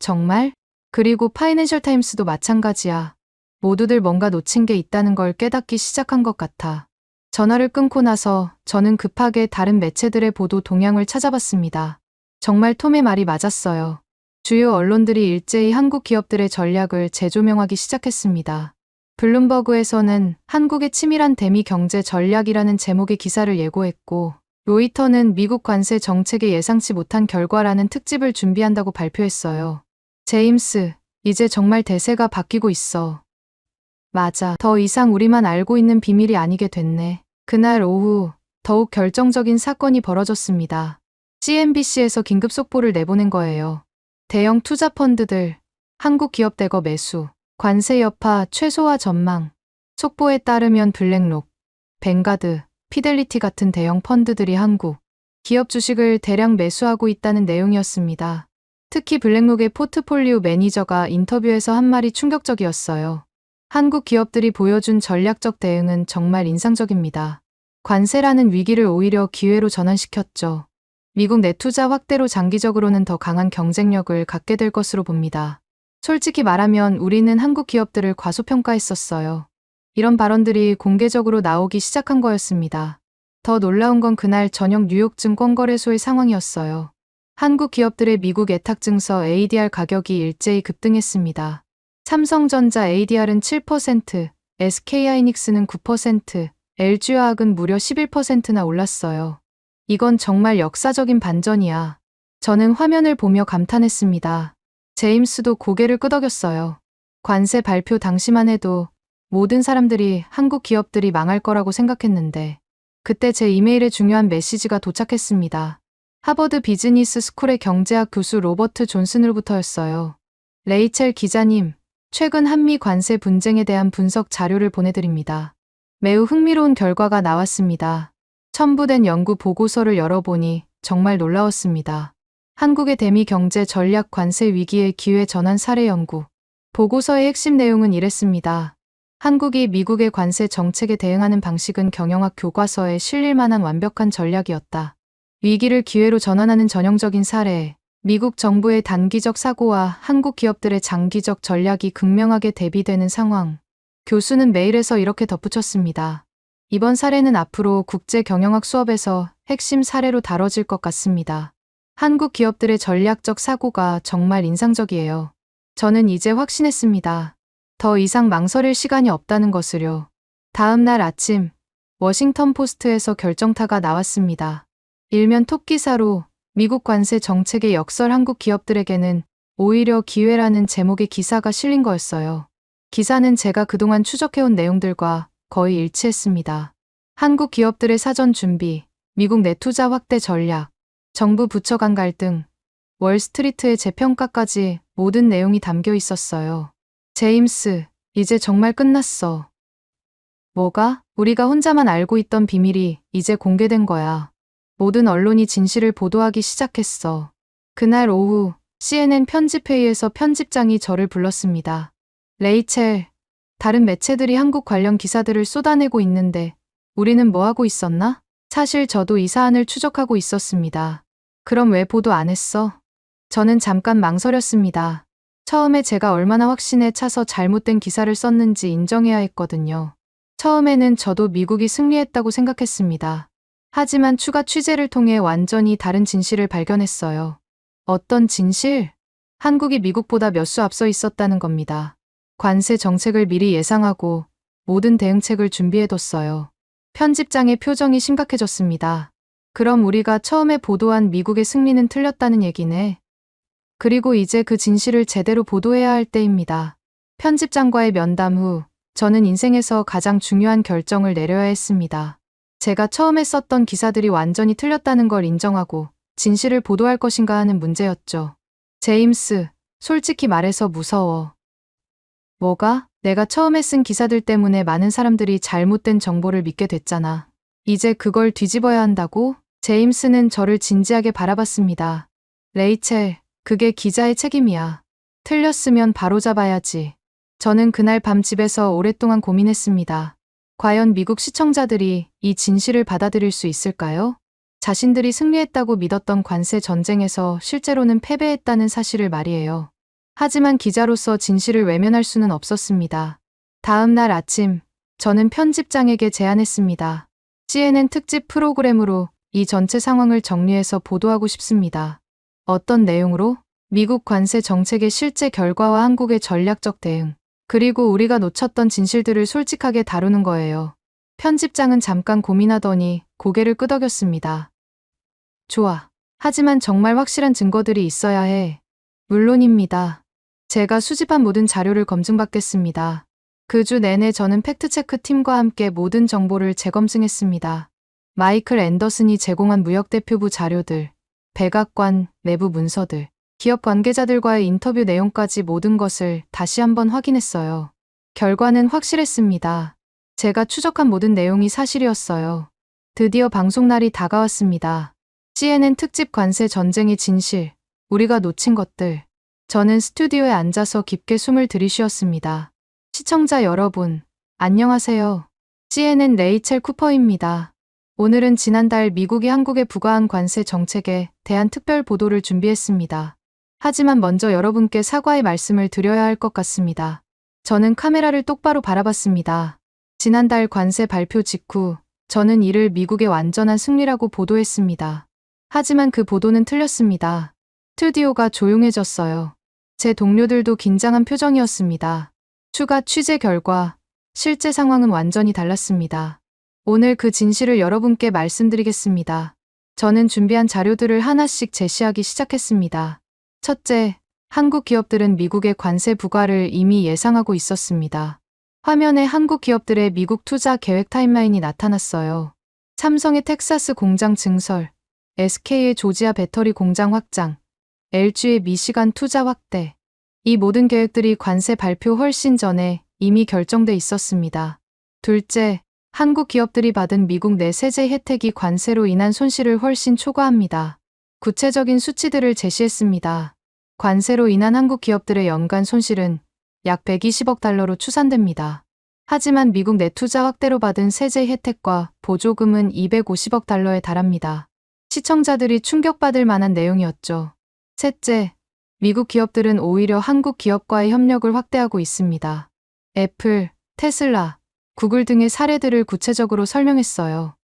정말? 그리고 파이낸셜 타임스도 마찬가지야. 모두들 뭔가 놓친 게 있다는 걸 깨닫기 시작한 것 같아. 전화를 끊고 나서 저는 급하게 다른 매체들의 보도 동향을 찾아봤습니다. 정말 톰의 말이 맞았어요. 주요 언론들이 일제히 한국 기업들의 전략을 재조명하기 시작했습니다. 블룸버그에서는 한국의 치밀한 대미 경제 전략이라는 제목의 기사를 예고했고, 로이터는 미국 관세 정책의 예상치 못한 결과라는 특집을 준비한다고 발표했어요. 제임스, 이제 정말 대세가 바뀌고 있어. 맞아. 더 이상 우리만 알고 있는 비밀이 아니게 됐네. 그날 오후 더욱 결정적인 사건이 벌어졌습니다. CNBC에서 긴급 속보를 내보낸 거예요. 대형 투자 펀드들, 한국 기업 대거 매수, 관세 여파 최소화 전망. 속보에 따르면 블랙록, 뱅가드, 피델리티 같은 대형 펀드들이 한국 기업 주식을 대량 매수하고 있다는 내용이었습니다. 특히 블랙록의 포트폴리오 매니저가 인터뷰에서 한 말이 충격적이었어요. 한국 기업들이 보여준 전략적 대응은 정말 인상적입니다. 관세라는 위기를 오히려 기회로 전환시켰죠. 미국 내 투자 확대로 장기적으로는 더 강한 경쟁력을 갖게 될 것으로 봅니다. 솔직히 말하면 우리는 한국 기업들을 과소평가했었어요. 이런 발언들이 공개적으로 나오기 시작한 거였습니다. 더 놀라운 건 그날 저녁 뉴욕 증권거래소의 상황이었어요. 한국 기업들의 미국 애탁증서 ADR 가격이 일제히 급등했습니다. 삼성전자 ADR은 7%, SK하이닉스는 9%, LG화학은 무려 11%나 올랐어요. 이건 정말 역사적인 반전이야. 저는 화면을 보며 감탄했습니다. 제임스도 고개를 끄덕였어요. 관세 발표 당시만 해도 모든 사람들이 한국 기업들이 망할 거라고 생각했는데 그때 제 이메일에 중요한 메시지가 도착했습니다. 하버드 비즈니스 스쿨의 경제학 교수 로버트 존슨으로부터였어요. 레이첼 기자님, 최근 한미 관세 분쟁에 대한 분석 자료를 보내드립니다. 매우 흥미로운 결과가 나왔습니다. 첨부된 연구 보고서를 열어보니 정말 놀라웠습니다. 한국의 대미 경제 전략 관세 위기의 기회 전환 사례 연구. 보고서의 핵심 내용은 이랬습니다. 한국이 미국의 관세 정책에 대응하는 방식은 경영학 교과서에 실릴 만한 완벽한 전략이었다. 위기를 기회로 전환하는 전형적인 사례. 미국 정부의 단기적 사고와 한국 기업들의 장기적 전략이 극명하게 대비되는 상황. 교수는 메일에서 이렇게 덧붙였습니다. 이번 사례는 앞으로 국제 경영학 수업에서 핵심 사례로 다뤄질 것 같습니다. 한국 기업들의 전략적 사고가 정말 인상적이에요. 저는 이제 확신했습니다. 더 이상 망설일 시간이 없다는 것을요. 다음 날 아침, 워싱턴 포스트에서 결정타가 나왔습니다. 일면 톱 기사로 미국 관세 정책의 역설 한국 기업들에게는 오히려 기회라는 제목의 기사가 실린 거였어요. 기사는 제가 그동안 추적해온 내용들과 거의 일치했습니다. 한국 기업들의 사전 준비, 미국 내 투자 확대 전략, 정부 부처 간 갈등, 월스트리트의 재평가까지 모든 내용이 담겨 있었어요. 제임스, 이제 정말 끝났어. 뭐가? 우리가 혼자만 알고 있던 비밀이 이제 공개된 거야. 모든 언론이 진실을 보도하기 시작했어. 그날 오후 CNN 편집회의에서 편집장이 저를 불렀습니다. 레이첼, 다른 매체들이 한국 관련 기사들을 쏟아내고 있는데 우리는 뭐 하고 있었나? 사실 저도 이 사안을 추적하고 있었습니다. 그럼 왜 보도 안 했어? 저는 잠깐 망설였습니다. 처음에 제가 얼마나 확신에 차서 잘못된 기사를 썼는지 인정해야 했거든요. 처음에는 저도 미국이 승리했다고 생각했습니다. 하지만 추가 취재를 통해 완전히 다른 진실을 발견했어요. 어떤 진실? 한국이 미국보다 몇 수 앞서 있었다는 겁니다. 관세 정책을 미리 예상하고 모든 대응책을 준비해뒀어요. 편집장의 표정이 심각해졌습니다. 그럼 우리가 처음에 보도한 미국의 승리는 틀렸다는 얘기네. 그리고 이제 그 진실을 제대로 보도해야 할 때입니다. 편집장과의 면담 후 저는 인생에서 가장 중요한 결정을 내려야 했습니다. 제가 처음에 썼던 기사들이 완전히 틀렸다는 걸 인정하고 진실을 보도할 것인가 하는 문제였죠. 제임스, 솔직히 말해서 무서워. 뭐가? 내가 처음에 쓴 기사들 때문에 많은 사람들이 잘못된 정보를 믿게 됐잖아. 이제 그걸 뒤집어야 한다고? 제임스는 저를 진지하게 바라봤습니다. 레이첼, 그게 기자의 책임이야. 틀렸으면 바로잡아야지. 저는 그날 밤 집에서 오랫동안 고민했습니다. 과연 미국 시청자들이 이 진실을 받아들일 수 있을까요? 자신들이 승리했다고 믿었던 관세 전쟁에서 실제로는 패배했다는 사실을 말이에요. 하지만 기자로서 진실을 외면할 수는 없었습니다. 다음 날 아침, 저는 편집장에게 제안했습니다. CNN 특집 프로그램으로 이 전체 상황을 정리해서 보도하고 싶습니다. 어떤 내용으로? 미국 관세 정책의 실제 결과와 한국의 전략적 대응, 그리고 우리가 놓쳤던 진실들을 솔직하게 다루는 거예요. 편집장은 잠깐 고민하더니 고개를 끄덕였습니다. 좋아. 하지만 정말 확실한 증거들이 있어야 해. 물론입니다. 제가 수집한 모든 자료를 검증받겠습니다. 그 주 내내 저는 팩트체크 팀과 함께 모든 정보를 재검증했습니다. 마이클 앤더슨이 제공한 무역대표부 자료들, 백악관 내부 문서들, 기업 관계자들과의 인터뷰 내용까지 모든 것을 다시 한번 확인했어요. 결과는 확실했습니다. 제가 추적한 모든 내용이 사실이었어요. 드디어 방송날이 다가왔습니다. CNN 특집 관세 전쟁의 진실, 우리가 놓친 것들. 저는 스튜디오에 앉아서 깊게 숨을 들이쉬었습니다. 시청자 여러분, 안녕하세요. CNN 레이첼 쿠퍼입니다. 오늘은 지난달 미국이 한국에 부과한 관세 정책에 대한 특별 보도를 준비했습니다. 하지만 먼저 여러분께 사과의 말씀을 드려야 할 것 같습니다. 저는 카메라를 똑바로 바라봤습니다. 지난달 관세 발표 직후 저는 이를 미국의 완전한 승리라고 보도했습니다. 하지만 그 보도는 틀렸습니다. 스튜디오가 조용해졌어요. 제 동료들도 긴장한 표정이었습니다. 추가 취재 결과, 실제 상황은 완전히 달랐습니다. 오늘 그 진실을 여러분께 말씀드리겠습니다. 저는 준비한 자료들을 하나씩 제시하기 시작했습니다. 첫째, 한국 기업들은 미국의 관세 부과를 이미 예상하고 있었습니다. 화면에 한국 기업들의 미국 투자 계획 타임라인이 나타났어요. 삼성의 텍사스 공장 증설, SK의 조지아 배터리 공장 확장, LG의 미시간 투자 확대. 이 모든 계획들이 관세 발표 훨씬 전에 이미 결정돼 있었습니다. 둘째, 한국 기업들이 받은 미국 내 세제 혜택이 관세로 인한 손실을 훨씬 초과합니다. 구체적인 수치들을 제시했습니다. 관세로 인한 한국 기업들의 연간 손실은 약 120억 달러로 추산됩니다. 하지만 미국 내 투자 확대로 받은 세제 혜택과 보조금은 250억 달러에 달합니다. 시청자들이 충격받을 만한 내용이었죠. 셋째, 미국 기업들은 오히려 한국 기업과의 협력을 확대하고 있습니다. 애플, 테슬라, 구글 등의 사례들을 구체적으로 설명했어요.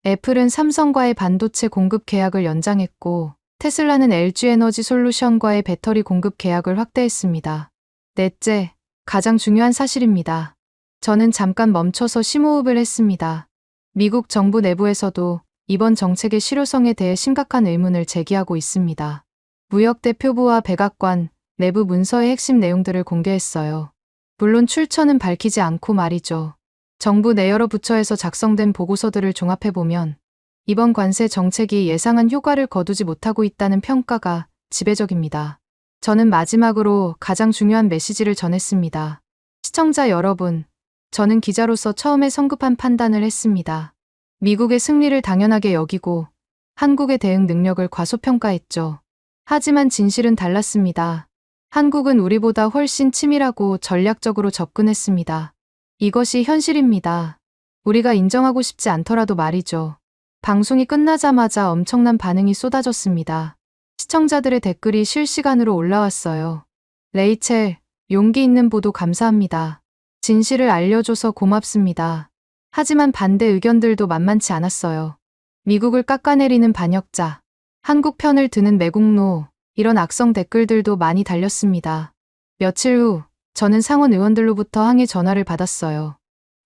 애플은 삼성과의 반도체 공급 계약을 연장했고, 테슬라는 LG에너지 솔루션과의 배터리 공급 계약을 확대했습니다. 넷째, 가장 중요한 사실입니다. 저는 잠깐 멈춰서 심호흡을 했습니다. 미국 정부 내부에서도 이번 정책의 실효성에 대해 심각한 의문을 제기하고 있습니다. 무역대표부와 백악관, 내부 문서의 핵심 내용들을 공개했어요. 물론 출처는 밝히지 않고 말이죠. 정부 내 여러 부처에서 작성된 보고서들을 종합해보면 이번 관세 정책이 예상한 효과를 거두지 못하고 있다는 평가가 지배적입니다. 저는 마지막으로 가장 중요한 메시지를 전했습니다. 시청자 여러분, 저는 기자로서 처음에 성급한 판단을 했습니다. 미국의 승리를 당연하게 여기고 한국의 대응 능력을 과소평가했죠. 하지만 진실은 달랐습니다. 한국은 우리보다 훨씬 치밀하고 전략적으로 접근했습니다. 이것이 현실입니다. 우리가 인정하고 싶지 않더라도 말이죠. 방송이 끝나자마자 엄청난 반응이 쏟아졌습니다. 시청자들의 댓글이 실시간으로 올라왔어요. 레이첼, 용기 있는 보도 감사합니다. 진실을 알려줘서 고맙습니다. 하지만 반대 의견들도 만만치 않았어요. 미국을 깎아내리는 반역자, 한국 편을 드는 매국노, 이런 악성 댓글들도 많이 달렸습니다. 며칠 후, 저는 상원 의원들로부터 항의 전화를 받았어요.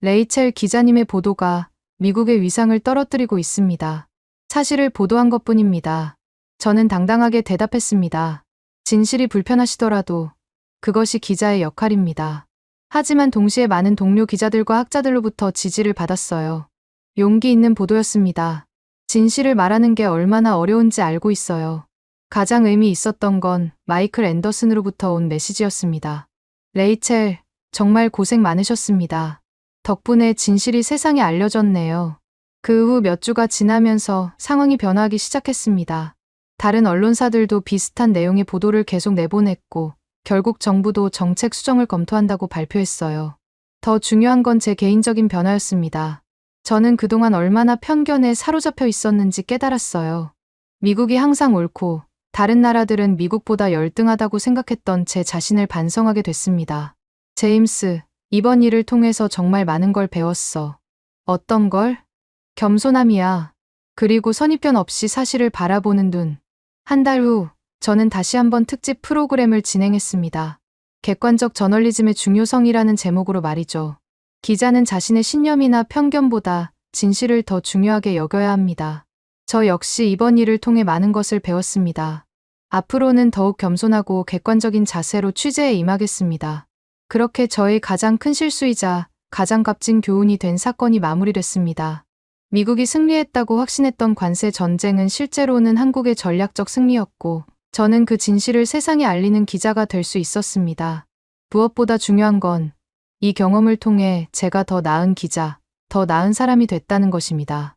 레이첼 기자님의 보도가 미국의 위상을 떨어뜨리고 있습니다. 사실을 보도한 것뿐입니다. 저는 당당하게 대답했습니다. 진실이 불편하시더라도 그것이 기자의 역할입니다. 하지만 동시에 많은 동료 기자들과 학자들로부터 지지를 받았어요. 용기 있는 보도였습니다. 진실을 말하는 게 얼마나 어려운지 알고 있어요. 가장 의미 있었던 건 마이클 앤더슨으로부터 온 메시지였습니다. 레이첼, 정말 고생 많으셨습니다. 덕분에 진실이 세상에 알려졌네요. 그 후 몇 주가 지나면서 상황이 변화하기 시작했습니다. 다른 언론사들도 비슷한 내용의 보도를 계속 내보냈고, 결국 정부도 정책 수정을 검토한다고 발표했어요. 더 중요한 건 제 개인적인 변화였습니다. 저는 그동안 얼마나 편견에 사로잡혀 있었는지 깨달았어요. 미국이 항상 옳고 다른 나라들은 미국보다 열등하다고 생각했던 제 자신을 반성하게 됐습니다. 제임스, 이번 일을 통해서 정말 많은 걸 배웠어. 어떤 걸? 겸손함이야. 그리고 선입견 없이 사실을 바라보는 눈. 한 달 후, 저는 다시 한번 특집 프로그램을 진행했습니다. 객관적 저널리즘의 중요성이라는 제목으로 말이죠. 기자는 자신의 신념이나 편견보다 진실을 더 중요하게 여겨야 합니다. 저 역시 이번 일을 통해 많은 것을 배웠습니다. 앞으로는 더욱 겸손하고 객관적인 자세로 취재에 임하겠습니다. 그렇게 저의 가장 큰 실수이자 가장 값진 교훈이 된 사건이 마무리됐습니다. 미국이 승리했다고 확신했던 관세 전쟁은 실제로는 한국의 전략적 승리였고, 저는 그 진실을 세상에 알리는 기자가 될 수 있었습니다. 무엇보다 중요한 건 이 경험을 통해 제가 더 나은 기자, 더 나은 사람이 됐다는 것입니다.